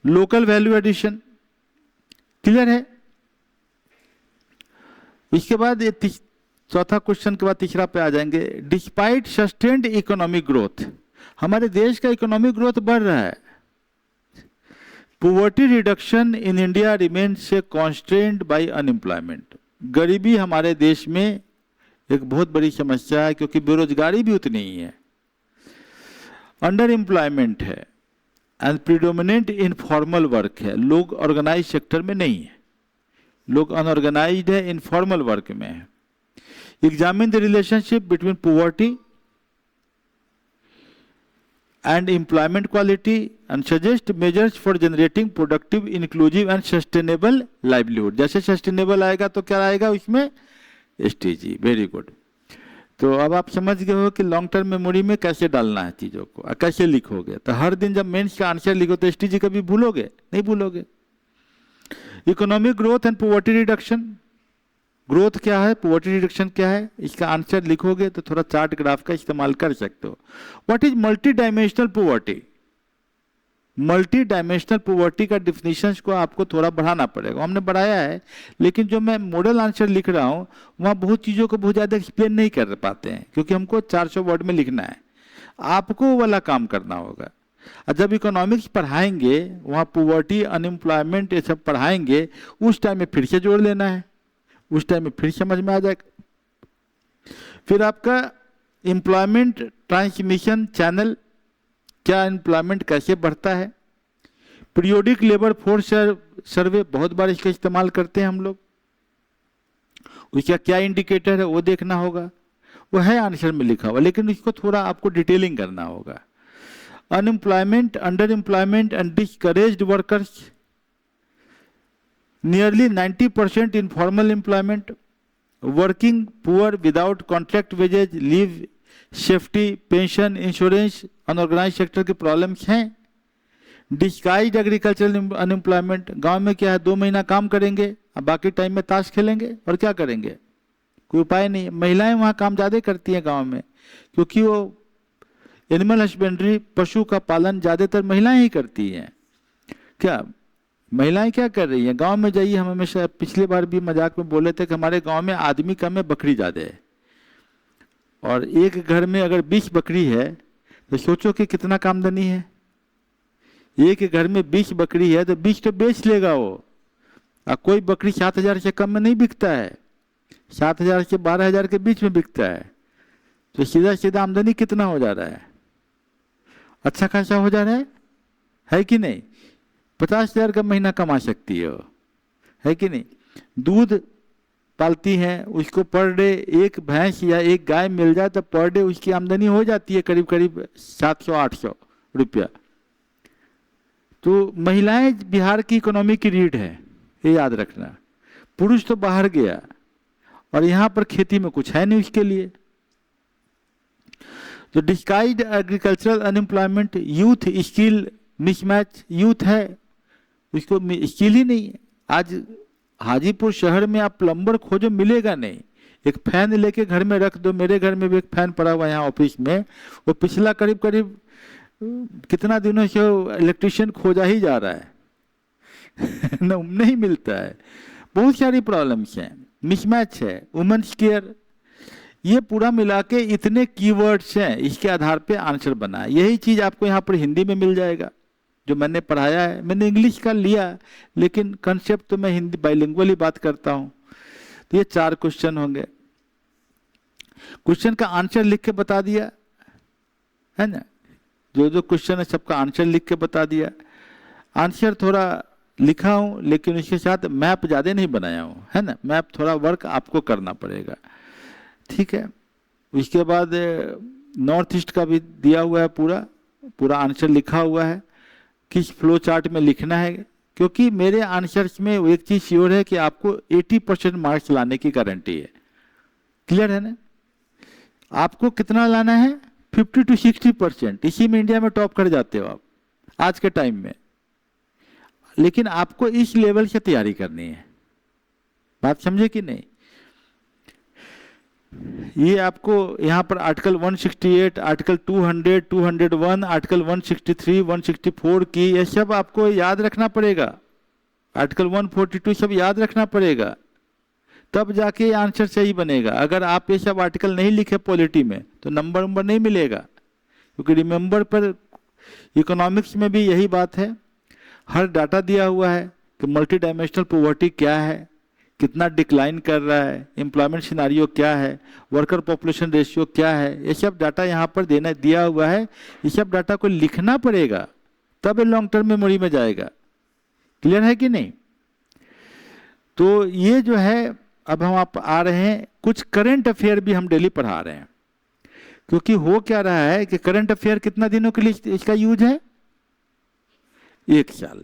S1: लोकल वैल्यू एडिशन क्लियर है। इसके बाद चौथा क्वेश्चन के बाद तीसरा पे आ जाएंगे। डिस्पाइट सस्टेन्ड इकोनॉमिक ग्रोथ, हमारे देश का इकोनॉमिक ग्रोथ बढ़ रहा है। Poverty reduction in India remains a constrained by unemployment, गरीबी हमारे देश में एक बहुत बड़ी समस्या है क्योंकि बेरोजगारी भी उतनी ही है। अंडर एम्प्लॉयमेंट है एंड प्रीडोमिनेंट इनफॉर्मल वर्क है, लोग ऑर्गेनाइज सेक्टर में नहीं है, लोग अनऑर्गेनाइज्ड है, इनफॉर्मल वर्क में है। Examine the relationship between poverty and employment quality and suggest measures for generating productive, inclusive and sustainable livelihood। जैसे sustainable आएगा तो क्या आएगा उसमें, SDG। Very good. तो अब आप समझ गए हो कि लॉन्ग टर्म मेमोरी में कैसे डालना है चीज़ों को और कैसे लिखोगे। तो हर दिन जब मेंस का आंसर लिखो तो SDG कभी भूलोगे नहीं, भूलोगे। Economic growth and poverty reduction, growth क्या है, पोवर्टी रिडक्शन क्या है, इसका आंसर लिखोगे तो थोड़ा चार्ट ग्राफ का इस्तेमाल कर सकते हो। What is multi dimensional poverty, multi dimensional poverty का डिफिनीशंस को आपको थोड़ा बढ़ाना पड़ेगा। हमने बढ़ाया है, लेकिन जो मैं मॉडल आंसर लिख रहा हूँ वहाँ बहुत चीज़ों को बहुत ज़्यादा एक्सप्लेन नहीं कर पाते हैं, क्योंकि हमको 400 वर्ड में लिखना है। आपको वो वाला काम करना होगा। और जब इकोनॉमिक्स पढ़ाएंगे, वहाँ पॉवर्टी, अनएम्प्लॉयमेंट ये सब पढ़ाएंगे, उस टाइम में फिर से जोड़ लेना है, उस टाइम में फिर समझ में आ जाएगा। फिर आपका एम्प्लॉयमेंट ट्रांसमिशन चैनल, क्या एम्प्लॉयमेंट कैसे बढ़ता है। पीरियोडिक लेबर फोर्स सर्वे, बहुत बार इसका इस्तेमाल करते हैं हम लोग, उसका क्या इंडिकेटर है वो देखना होगा। वो है आंसर में लिखा हुआ, लेकिन इसको थोड़ा आपको डिटेलिंग करना होगा। Unemployment, under employment and discouraged workers, nearly 90% informal employment, working poor without contract wages, leave, safety, pension, insurance, unorganised sector के प्रॉब्लम्स हैं। डिस्गाइज्ड एग्रीकल्चरल अनएम्प्लॉयमेंट, गांव में क्या है 2 महीना काम करेंगे और बाकी टाइम में ताश खेलेंगे और क्या करेंगे, कोई उपाय नहीं। महिलाएं वहाँ काम ज़्यादा करती हैं गांव में, क्योंकि वो एनिमल हस्बेंड्री, पशु का पालन ज़्यादातर महिलाएं ही करती हैं। क्या महिलाएं क्या कर रही हैं गांव में? जाइए, हम हमेशा पिछली बार भी मजाक में बोले थे कि हमारे गांव में आदमी कम है, बकरी ज़्यादा है। और एक घर में अगर 20 बकरी है तो सोचो कि कितना आमदनी है। एक घर में 20 बकरी है तो 20 तो बेच लेगा वो। और कोई बकरी 7,000 से कम में नहीं बिकता है, 7,000 से 12,000 के बीच में बिकता है। तो सीधा सीधा आमदनी कितना हो जा रहा है? अच्छा खासा हो जा रहा है कि नहीं? 50,000 का महीना कमा सकती है वो, है कि नहीं? दूध पालती हैं, उसको पर डे एक भैंस या एक गाय मिल जाए तो पर डे उसकी आमदनी हो जाती है करीब करीब 700-800 रुपया। तो महिलाएं बिहार की इकोनॉमी की रीढ़ है, ये याद रखना। पुरुष तो बाहर गया और यहाँ पर खेती में कुछ है नहीं उसके लिए। तो disguised agricultural unemployment, youth skill mismatch, youth है उसको स्किल ही नहीं है। आज हाजीपुर शहर में आप प्लम्बर खोजो, मिलेगा नहीं। एक फैन लेके घर में रख दो, मेरे घर में भी एक फैन पड़ा हुआ है यहाँ ऑफिस में, वो पिछला करीब करीब कितना दिनों से इलेक्ट्रिशियन खोजा ही जा रहा है नहीं मिलता है। बहुत सारी प्रॉब्लम्स हैं, मिसमैच है, वुमेन्स केयर, ये पूरा मिला के इतने कीवर्ड्स हैं, इसके आधार पे आंसर बना है। यही चीज आपको यहाँ पर हिंदी में मिल जाएगा जो मैंने पढ़ाया है। मैंने इंग्लिश का लिया, लेकिन कंसेप्ट तो मैं हिंदी बाइलिंगुअल ही बात करता हूँ। तो ये 4 क्वेश्चन होंगे। क्वेश्चन का आंसर लिख के बता दिया है ना, जो क्वेश्चन है सबका आंसर लिख के बता दिया। आंसर थोड़ा लिखा हूँ, लेकिन उसके साथ मैप ज़्यादा नहीं बनाया हूँ, है ना। मैप थोड़ा वर्क आपको करना पड़ेगा, ठीक है। उसके बाद नॉर्थ ईस्ट का भी दिया हुआ है, पूरा आंसर लिखा हुआ है, किस फ्लो चार्ट में लिखना है। क्योंकि मेरे आंसर्स में एक चीज श्योर है कि आपको 80% मार्क्स लाने की गारंटी है। क्लियर है ना? आपको कितना लाना है? 50 to 60%। इसी में इंडिया में टॉप कर जाते हो आप आज के टाइम में। लेकिन आपको इस लेवल से तैयारी करनी है, बात समझे कि नहीं? ये आपको यहाँ पर आर्टिकल 168, आर्टिकल 200, 201, आर्टिकल 163, 164 की ये सब आपको याद रखना पड़ेगा। आर्टिकल 142 सब याद रखना पड़ेगा, तब जाके आंसर सही बनेगा। अगर आप ये सब आर्टिकल नहीं लिखे पॉलिटी में तो नंबर नहीं मिलेगा। क्योंकि रिमेंबर पर इकोनॉमिक्स में भी यही बात है, हर डाटा दिया हुआ है कि मल्टी डायमेंशनल पॉवर्टी क्या है, कितना डिक्लाइन कर रहा है, एम्प्लॉयमेंट सिनारियो क्या है, वर्कर पॉपुलेशन रेशियो क्या है, ये सब डाटा यहाँ पर दिया हुआ है। ये सब डाटा को लिखना पड़ेगा, तब लॉन्ग टर्म मेमोरी में जाएगा। क्लियर है कि नहीं? तो ये जो है, अब हम आप आ रहे हैं, कुछ करंट अफेयर भी हम डेली पढ़ा रहे हैं। क्योंकि हो क्या रहा है कि करंट अफेयर कितना दिनों के लिए इसका यूज है? 1 साल।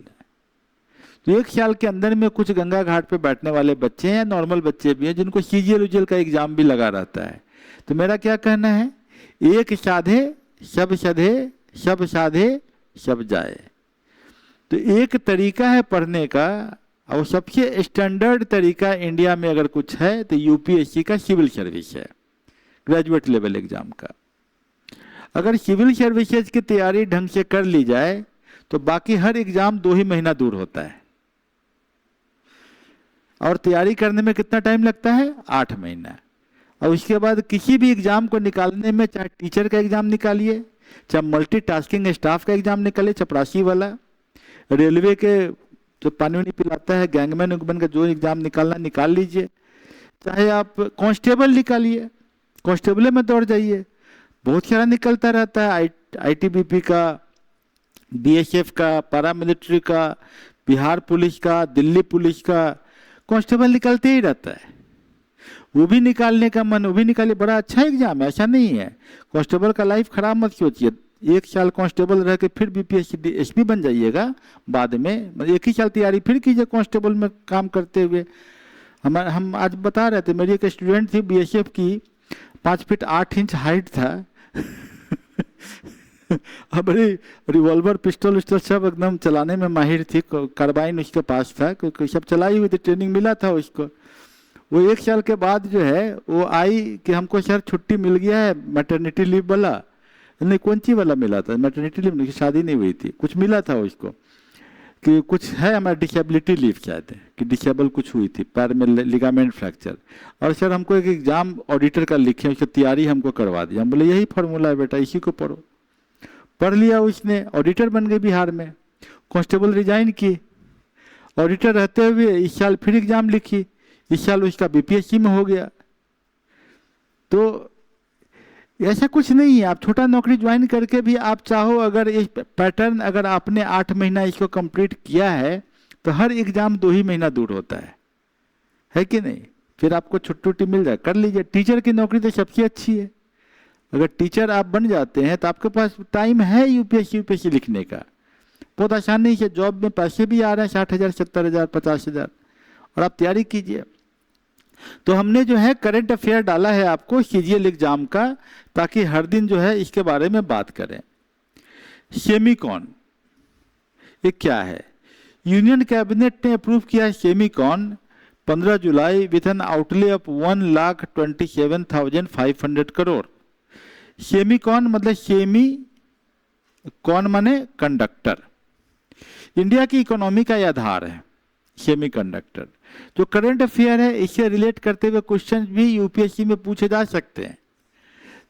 S1: तो 1 साल के अंदर में कुछ गंगा घाट पे बैठने वाले बच्चे हैं या नॉर्मल बच्चे भी हैं जिनको सीजीएल उजीएल का एग्जाम भी लगा रहता है। तो मेरा क्या कहना है, एक साधे सब सधे, सब साधे सब जाए। तो एक तरीका है पढ़ने का, और सबसे स्टैंडर्ड तरीका इंडिया में अगर कुछ है तो यूपीएससी का सिविल सर्विस है, ग्रेजुएट लेवल एग्जाम का। अगर सिविल सर्विसेज की तैयारी ढंग से कर ली जाए तो बाकी हर एग्जाम 2 ही महीना दूर होता है। और तैयारी करने में कितना टाइम लगता है? 8 महीना। और उसके बाद किसी भी एग्जाम को निकालने में, चाहे टीचर का एग्जाम निकालिए, चाहे मल्टीटास्किंग स्टाफ का एग्जाम निकालिए, चपरासी वाला, रेलवे के जो पानी वानी पिलाता है, गैंगमैन उगमैन का जो एग्जाम निकालना निकाल लीजिए, चाहे आप कांस्टेबल निकालिए, कांस्टेबल में दौड़ जाइए, बहुत सारा निकलता रहता है, आईटीबीपी का, बीएसएफ का, पैरामिलिट्री का, बिहार पुलिस का, दिल्ली पुलिस का, कांस्टेबल निकलते ही रहता है। वो भी निकालने का मन, वो भी निकालिए, बड़ा अच्छा एग्जाम है, ऐसा नहीं है। कांस्टेबल का लाइफ खराब मत सोचिए, 1 साल कांस्टेबल रह के फिर बीपीएससी एसपी बन जाइएगा बाद में, मतलब 1 ही साल तैयारी फिर कीजिए कांस्टेबल में काम करते हुए। हम आज बता रहे थे, मेरी एक स्टूडेंट थी बीएसएफ की, 5 फीट 8 इंच हाइट था अब रिवॉल्वर पिस्टल उस्टल सब एकदम चलाने में माहिर थी, कार्बाइन उसके पास था, क्योंकि सब चलाई हुई थी, ट्रेनिंग मिला था उसको। वो 1 साल के बाद जो है वो आई कि हमको सर छुट्टी मिल गया है मैटरनिटी लीव वाला, नहीं कौन सी वाला मिला था, मैटरनिटी लीव नहीं, शादी नहीं हुई थी, कुछ मिला था उसको कि कुछ है हमारा डिसेबिलिटी लीव शायद, कि डिसेबल कुछ हुई थी, पैर में लिगामेंट फ्रैक्चर, और सर हमको एक एग्जाम ऑडिटर का लिखे, उसकी तैयारी हमको करवा दी। हम बोले यही फार्मूला है बेटा, इसी को पढ़ो। पढ़ लिया उसने, ऑडिटर बन गए बिहार में, कांस्टेबल रिजाइन की, ऑडिटर रहते हुए इस साल फिर एग्जाम लिखी, इस साल उसका बीपीएससी में हो गया। तो ऐसा कुछ नहीं है, आप छोटा नौकरी ज्वाइन करके भी आप चाहो, अगर इस पैटर्न अगर आपने 8 महीना इसको कंप्लीट किया है तो हर एग्जाम 2 ही महीना दूर होता है कि नहीं? फिर आपको छुट्टी मिल जाए, कर लीजिए। टीचर की नौकरी तो सबसे अच्छी है, अगर टीचर आप बन जाते हैं तो आपके पास टाइम है यूपीएससी लिखने का, बहुत आसानी से जॉब में पैसे भी आ रहे हैं, 60,000 70,000 50,000, और आप तैयारी कीजिए। तो हमने जो है करंट अफेयर डाला है आपको सीजीएल एग्जाम का, ताकि हर दिन जो है इसके बारे में बात करें। सेमीकॉन ये क्या है? यूनियन कैबिनेट ने अप्रूव किया Semicon 15 July with an outlay of 1,27,500 crore. Semicon मतलब सेमी कॉन माने कंडक्टर, इंडिया की इकोनॉमी का यह आधार है सेमीकंडक्टर। जो करंट अफेयर है इससे रिलेट करते हुए क्वेश्चन भी यूपीएससी में पूछे जा सकते हैं।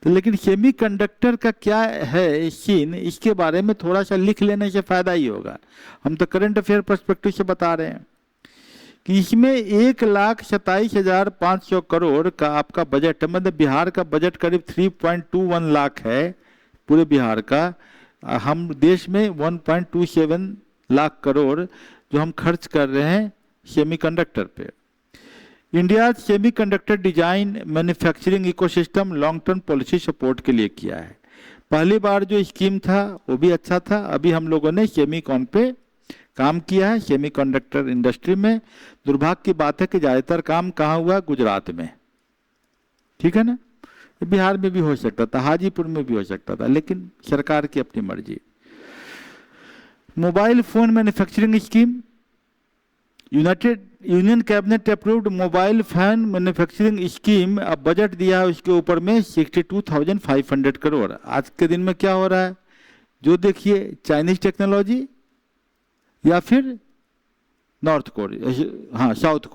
S1: तो लेकिन सेमीकंडक्टर का क्या है सीन, इसके बारे में थोड़ा सा लिख लेने से फायदा ही होगा। हम तो करंट अफेयर पर्सपेक्टिव से बता रहे हैं कि इसमें 1,27,500 करोड़ का आपका बजट, मतलब बिहार का बजट करीब 3.21 लाख है पूरे बिहार का। हम देश में 1.27 लाख करोड़ जो हम खर्च कर रहे हैं सेमीकंडक्टर पे। India semiconductor design manufacturing ecosystem long term policy support के लिए किया है। पहली बार जो स्कीम था वो भी अच्छा था, अभी हम लोगों ने सेमीकॉन पे काम किया है सेमीकंडक्टर इंडस्ट्री में। दुर्भाग्य की बात है कि ज़्यादातर काम कहाँ हुआ? गुजरात में, ठीक है ना, बिहार में भी हो सकता था, हाजीपुर में भी हो सकता था, लेकिन सरकार की अपनी मर्जी। Mobile phone manufacturing scheme, union cabinet approved mobile phone manufacturing scheme, अब बजट दिया है उसके ऊपर में 62,500 करोड़। आज के दिन में क्या हो रहा है, जो देखिए चाइनीज टेक्नोलॉजी या फिर नॉर्थ कोरिया, हाँ साउथ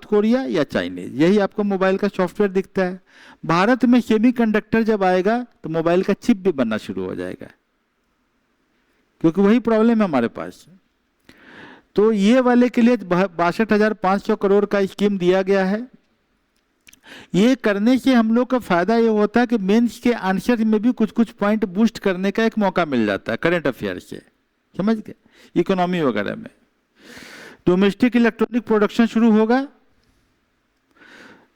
S1: कोरिया या चाइनीज, यही आपको मोबाइल का सॉफ्टवेयर दिखता है। भारत में सेमीकंडक्टर जब आएगा तो मोबाइल का चिप भी बनना शुरू हो जाएगा, क्योंकि वही प्रॉब्लम है हमारे पास। तो ये वाले के लिए 62,500 करोड़ का स्कीम दिया गया है। ये करने से हम लोग का फायदा ये होता है कि मेंस के आंसर में भी कुछ कुछ पॉइंट बूस्ट करने का एक मौका मिल जाता है करंट अफेयर से, समझ गए, इकोनॉमी वगैरह में। डोमेस्टिक इलेक्ट्रॉनिक प्रोडक्शन शुरू होगा।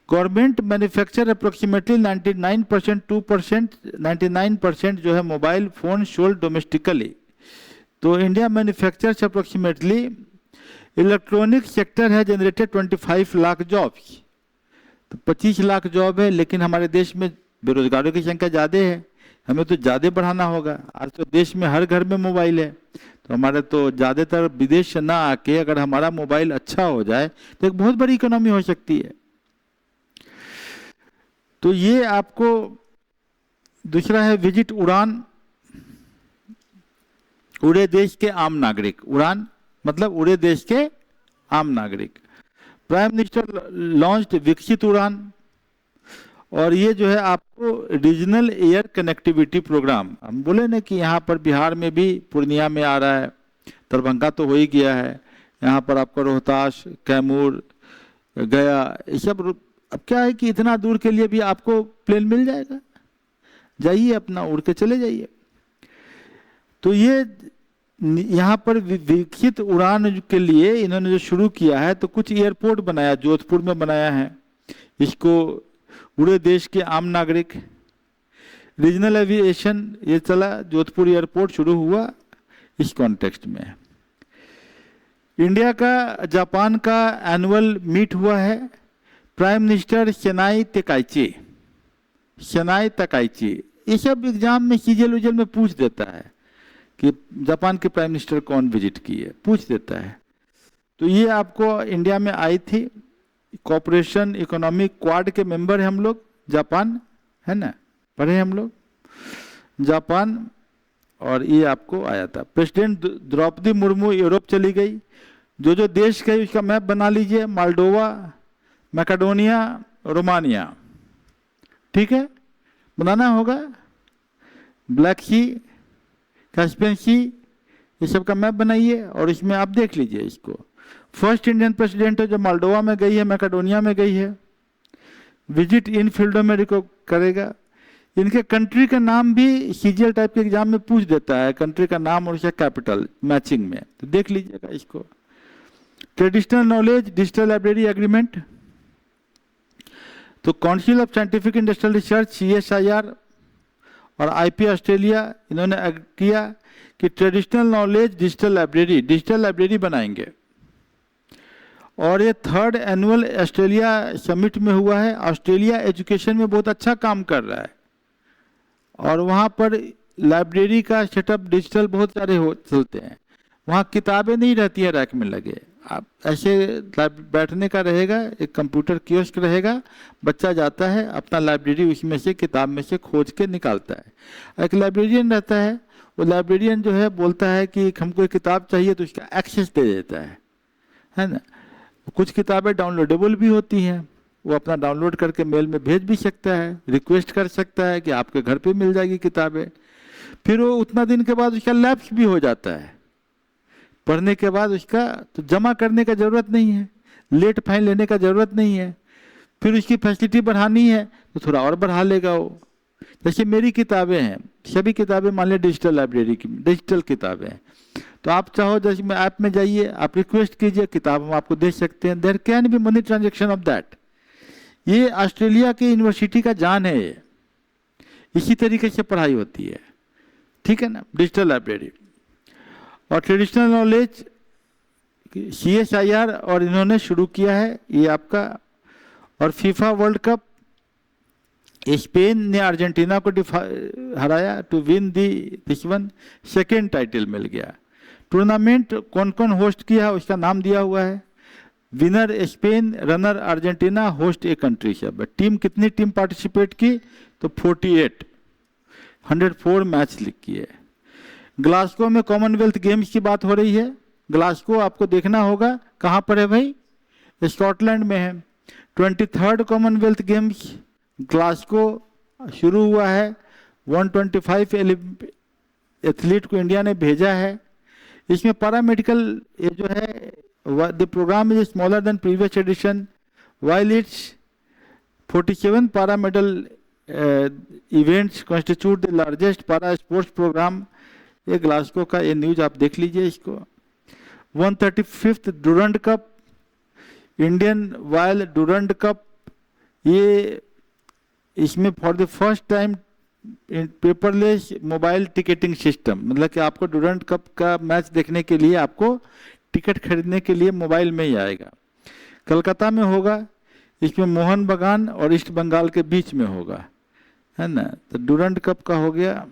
S1: गवर्नमेंट मैन्युफैक्चर अप्रोक्सीमेटली 99% 2% 99% जो है मोबाइल फोन सोल्ड डोमेस्टिकली। तो India manufactures approximately, electronic sector है जनरेटेड 25 लाख जॉब्स, तो 25 लाख जॉब है, लेकिन हमारे देश में बेरोजगारों की संख्या ज़्यादा है, हमें तो ज़्यादा बढ़ाना होगा। आज तो देश में हर घर में मोबाइल है, तो हमारे तो ज़्यादातर विदेश से ना आके अगर हमारा मोबाइल अच्छा हो जाए तो एक बहुत बड़ी इकोनॉमी हो सकती है। तो ये आपको दूसरा है विजिट उड़ान। उड़े देश के आम नागरिक, उड़ान मतलब उड़े देश के आम नागरिक। प्राइम मिनिस्टर लॉन्च्ड विकसित उड़ान, और ये जो है आपको रीजनल एयर कनेक्टिविटी प्रोग्राम, हम बोले ना कि यहाँ पर बिहार में भी पूर्णिया में आ रहा है, दरभंगा तो हो ही गया है, यहाँ पर आपका रोहतास, कैमूर, गया, ये सब। अब क्या है कि इतना दूर के लिए भी आपको प्लेन मिल जाएगा, जाइए अपना उड़ के चले जाइए। तो ये यहाँ पर विकसित उड़ान के लिए इन्होंने जो शुरू किया है, तो कुछ एयरपोर्ट बनाया, जोधपुर में बनाया है इसको, पूरे देश के आम नागरिक। रीजनल एविएशन ये चला, जोधपुर एयरपोर्ट शुरू हुआ इस कॉन्टेक्स्ट में। इंडिया का जापान का एनुअल मीट हुआ है। प्राइम मिनिस्टर शेनाई तकाइची, ये सब एग्जाम में सीजल उजल में पूछ देता है कि जापान के प्राइम मिनिस्टर कौन विजिट किए, पूछ देता है। तो ये आपको इंडिया में आई थी, कोऑपरेशन इकोनॉमिक क्वाड के मेंबर है हम लोग, जापान है ना, पढ़े हम लोग जापान, और ये आपको आया था। प्रेसिडेंट द्रौपदी मुर्मू यूरोप चली गई। जो जो देश गई उसका मैप बना लीजिए, मालडोवा, मैकेडोनिया, रोमानिया, ठीक है, बनाना होगा। ब्लैक सी, कैस्पियन सी, ये सब का मैप बनाइए और इसमें आप देख लीजिए इसको। फर्स्ट इंडियन प्रेसिडेंट है जो मालडोवा में गई है, मैकेडोनिया में गई है, विजिट इन फील्ड अमेरिका करेगा। इनके कंट्री का नाम भी सीजीएल टाइप के एग्जाम में पूछ देता है, कंट्री का नाम और उसका कैपिटल मैचिंग में, तो देख लीजिएगा इसको। Traditional knowledge digital library agreement, तो council of scientific industrial research CSIR और IP ऑस्ट्रेलिया इन्होंने किया कि ट्रेडिशनल नॉलेज डिजिटल लाइब्रेरी बनाएंगे। और ये 3rd एनुअल ऑस्ट्रेलिया समिट में हुआ है। ऑस्ट्रेलिया एजुकेशन में बहुत अच्छा काम कर रहा है और वहाँ पर लाइब्रेरी का सेटअप डिजिटल बहुत सारे चलते हैं। वहाँ किताबें नहीं रहती है रैक में लगे, आप ऐसे बैठने का रहेगा, एक कंप्यूटर कियोस्क रहेगा, बच्चा जाता है अपना लाइब्रेरी उसमें से किताब में से खोज के निकालता है। एक लाइब्रेरियन रहता है, वो लाइब्रेरियन जो है बोलता है कि हमको एक किताब चाहिए तो उसका एक्सेस दे देता है ना। कुछ किताबें डाउनलोडेबल भी होती हैं, वो अपना डाउनलोड करके मेल में भेज भी सकता है, रिक्वेस्ट कर सकता है कि आपके घर पे मिल जाएगी किताबें। फिर वो उतना दिन के बाद उसका लैप्स भी हो जाता है, पढ़ने के बाद उसका तो जमा करने का ज़रूरत नहीं है, लेट फाइन लेने का ज़रूरत नहीं है। फिर उसकी फैसिलिटी बढ़ानी है तो थोड़ा और बढ़ा लेगा वो। जैसे मेरी किताबें हैं, सभी किताबें मान लें डिजिटल लाइब्रेरी की डिजिटल किताबें हैं, तो आप चाहो जैसे में ऐप में जाइए, आप रिक्वेस्ट कीजिए, किताब हम आपको दे सकते हैं। There can be money transaction of that. ये ऑस्ट्रेलिया की यूनिवर्सिटी का जान है, ये इसी तरीके से पढ़ाई होती है, ठीक है ना, डिजिटल लाइब्रेरी। और ट्रेडिशनल नॉलेज CSIR और इन्होंने शुरू किया है ये आपका। और फीफा वर्ल्ड कप, स्पेन ने अर्जेंटीना को हराया to win this one, 2nd title मिल गया। टूर्नामेंट कौन कौन होस्ट किया उसका नाम दिया हुआ है, winner Spain, runner Argentina, host a country. सब टीम कितनी टीम पार्टिसिपेट की, तो 48, 104 मैच लिख किए। ग्लासगो में कॉमनवेल्थ गेम्स की बात हो रही है। ग्लासगो आपको देखना होगा कहाँ पर है भाई, स्कॉटलैंड में है। 23rd कॉमनवेल्थ गेम्स ग्लासगो शुरू हुआ है। 125 एथलीट को इंडिया ने भेजा है। इसमें पैरामेडिकल ये जो है, the programme is smaller than previous edition while its 47 paramedal events constitute the largest para sports program। ये ग्लासगो का ये न्यूज आप देख लीजिए इसको। 135th Durand cup, Indian while Durand cup, ये इसमें for the first time paperless mobile ticketing system, मतलब कि आपको डूरंड कप का मैच देखने के लिए आपको टिकट खरीदने के लिए मोबाइल में ही आएगा। कलकत्ता में होगा, इसमें मोहन बागान और ईस्ट बंगाल के बीच में होगा, है ना। तो डूरंड कप का हो गया।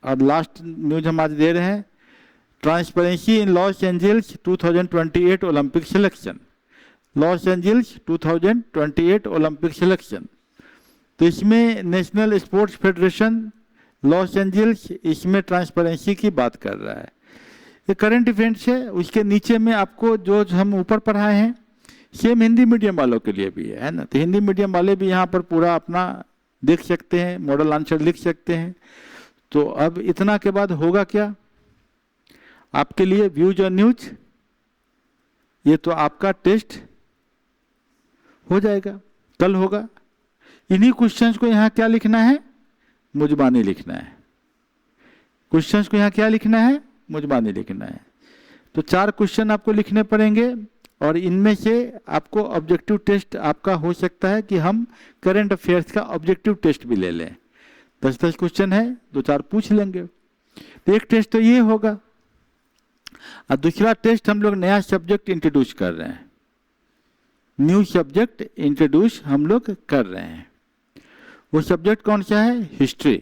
S1: और लास्ट न्यूज हम आज दे रहे हैं, transparency in Los Angeles 2028 Olympic selection. Los Angeles 2028 Olympic selection, तो इसमें national sports federation Los Angeles, इसमें ट्रांसपेरेंसी की बात कर रहा है। ये करंट इवेंट्स है। उसके नीचे में आपको जो हम ऊपर पढ़ाए हैं सेम हिंदी मीडियम वालों के लिए भी है ना, तो हिंदी मीडियम वाले भी यहाँ पर पूरा अपना देख सकते हैं, मॉडल आंसर लिख सकते हैं। तो अब इतना के बाद होगा क्या आपके लिए, व्यूज और न्यूज, ये तो आपका टेस्ट हो जाएगा, कल होगा। इन्हीं क्वेश्चंस को यहाँ क्या लिखना है, मुजबानी लिखना है। क्वेश्चंस को यहाँ क्या लिखना है, मुजबानी लिखना है। तो 4 क्वेश्चन आपको लिखने पड़ेंगे और इनमें से आपको ऑब्जेक्टिव टेस्ट आपका हो सकता है कि हम करंट अफेयर्स का ऑब्जेक्टिव टेस्ट भी ले लें। 10-10 क्वेश्चन है, 2-4 पूछ लेंगे। तो एक टेस्ट तो ये होगा और दूसरा टेस्ट हम लोग नया सब्जेक्ट इंट्रोड्यूस कर रहे हैं, न्यू सब्जेक्ट इंट्रोड्यूस हम लोग कर रहे हैं। वो सब्जेक्ट कौन सा है, हिस्ट्री।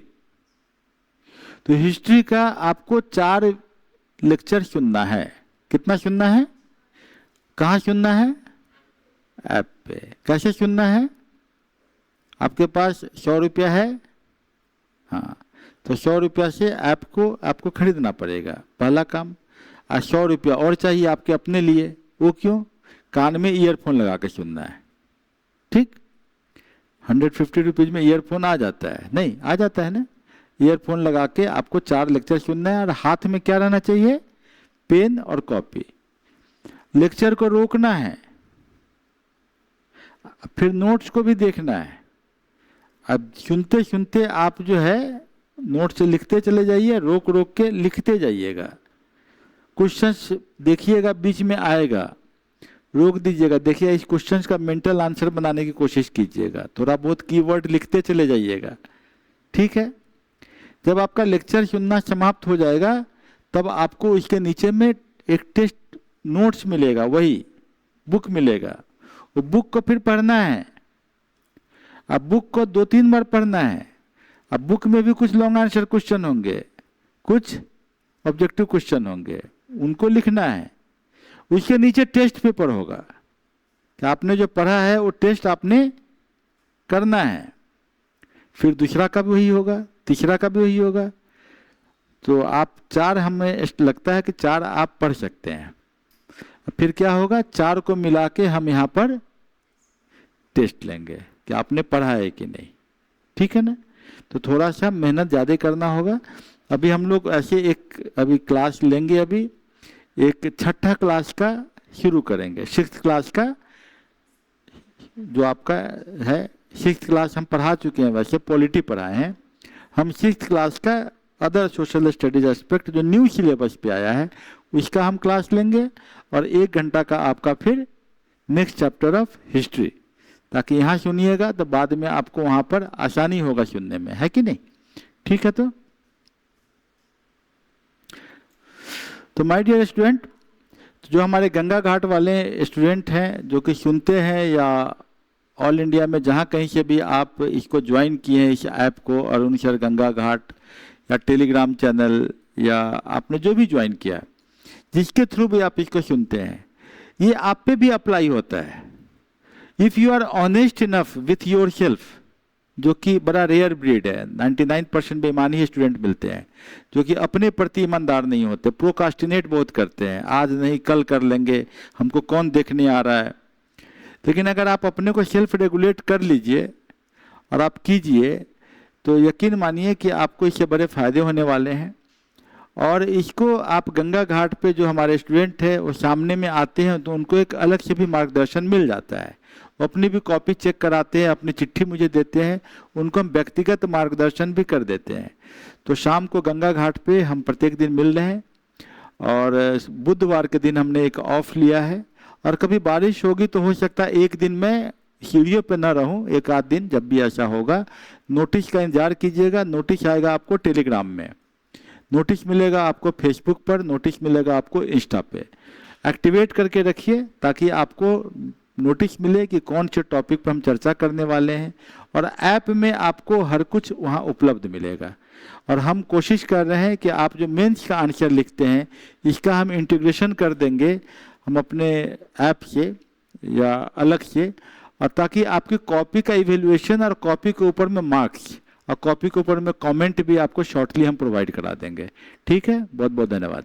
S1: तो हिस्ट्री का आपको 4 लेक्चर सुनना है। कितना सुनना है, कहाँ सुनना है, ऐप पे। कैसे सुनना है, आपके पास 100 रुपया है, हाँ, तो 100 रुपया से ऐप को आपको खरीदना पड़ेगा, पहला काम। और 100 रुपया और चाहिए आपके अपने लिए। वो क्यों, कान में ईयरफोन लगा के सुनना है, ठीक। 150 रुपीज़ में ईयरफोन आ जाता है, नहीं आ जाता है ना। ईयरफोन लगा के आपको 4 लेक्चर सुनना है और हाथ में क्या रहना चाहिए, पेन और कॉपी। लेक्चर को रोकना है, फिर नोट्स को भी देखना है। अब सुनते सुनते आप जो है नोट से लिखते चले जाइए, रोक रोक के लिखते जाइएगा। क्वेश्चंस देखिएगा बीच में आएगा, रोक दीजिएगा, देखिए इस क्वेश्चंस का मेंटल आंसर बनाने की कोशिश कीजिएगा। थोड़ा बहुत कीवर्ड लिखते चले जाइएगा, ठीक है। जब आपका लेक्चर सुनना समाप्त हो जाएगा तब आपको इसके नीचे में एक टेस्ट नोट्स मिलेगा, वही बुक मिलेगा। वो बुक को फिर पढ़ना है। अब बुक को 2-3 बार पढ़ना है। अब बुक में भी कुछ लॉन्ग आंसर क्वेश्चन होंगे, कुछ ऑब्जेक्टिव क्वेश्चन होंगे, उनको लिखना है। उसके नीचे टेस्ट पेपर होगा कि आपने जो पढ़ा है वो टेस्ट आपने करना है। फिर दूसरा का भी वही होगा, तीसरा का भी वही होगा। तो आप 4, हमें लगता है कि 4 आप पढ़ सकते हैं। फिर क्या होगा, 4 को मिला के हम यहाँ पर टेस्ट लेंगे कि आपने पढ़ा है कि नहीं, ठीक है ना। तो थोड़ा सा मेहनत ज़्यादा करना होगा। अभी हम लोग ऐसे एक अभी क्लास लेंगे, अभी एक 6ठा क्लास का शुरू करेंगे। 6th क्लास का जो आपका है, 6th क्लास हम पढ़ा चुके हैं, वैसे पॉलिटी पढ़ाए हैं हम। 6th क्लास का अदर सोशल स्टडीज एस्पेक्ट जो न्यू सिलेबस पे आया है उसका हम क्लास लेंगे और 1 घंटा का आपका फिर नेक्स्ट चैप्टर ऑफ हिस्ट्री, ताकि यहाँ सुनिएगा तो बाद में आपको वहाँ पर आसानी होगा सुनने में, है कि नहीं, ठीक है। तो माय डियर स्टूडेंट, जो हमारे गंगा घाट वाले स्टूडेंट हैं जो कि सुनते हैं या ऑल इंडिया में जहाँ कहीं से भी आप इसको ज्वाइन किए हैं इस ऐप को, अरुण सर गंगा घाट या टेलीग्राम चैनल या आपने जो भी ज्वाइन किया, जिसके थ्रू भी आप इसको सुनते हैं, ये आप पे भी अप्लाई होता है। If you are honest enough with your self, जो कि बड़ा रेयर ब्रीड है, 99% बेईमानी ही स्टूडेंट मिलते हैं जो कि अपने प्रति ईमानदार नहीं होते, प्रोकास्टिनेट बहुत करते हैं, आज नहीं कल कर लेंगे, हमको कौन देखने आ रहा है। लेकिन अगर आप अपने को सेल्फ रेगुलेट कर लीजिए और आप कीजिए तो यकीन मानिए कि आपको इससे बड़े फायदे होने वाले हैं। और इसको आप गंगा घाट पे जो हमारे स्टूडेंट हैं वो सामने में आते हैं तो उनको एक अलग से भी मार्गदर्शन मिल जाता है। वो अपनी भी कॉपी चेक कराते हैं, अपनी चिट्ठी मुझे देते हैं, उनको हम व्यक्तिगत मार्गदर्शन भी कर देते हैं। तो शाम को गंगा घाट पे हम प्रत्येक दिन मिल रहे हैं और बुधवार के दिन हमने एक ऑफ लिया है। और कभी बारिश होगी तो हो सकता है एक दिन मैं सीढ़ियों पे ना रहूं, एक आध दिन, जब भी ऐसा होगा नोटिस का इंतजार कीजिएगा। नोटिस आएगा आपको टेलीग्राम में, नोटिस मिलेगा आपको फेसबुक पर, नोटिस मिलेगा आपको इंस्टा पे। एक्टिवेट करके रखिए ताकि आपको नोटिस मिले कि कौन से टॉपिक पर हम चर्चा करने वाले हैं। और ऐप में आपको हर कुछ वहाँ उपलब्ध मिलेगा। और हम कोशिश कर रहे हैं कि आप जो मेंस का आंसर लिखते हैं इसका हम इंटीग्रेशन कर देंगे हम अपने ऐप से या अलग से, और ताकि आपकी कॉपी का इवेल्युएशन और कॉपी के ऊपर में मार्क्स और कॉपी के ऊपर में कमेंट भी आपको शॉर्टली हम प्रोवाइड करा देंगे। ठीक है, बहुत बहुत धन्यवाद।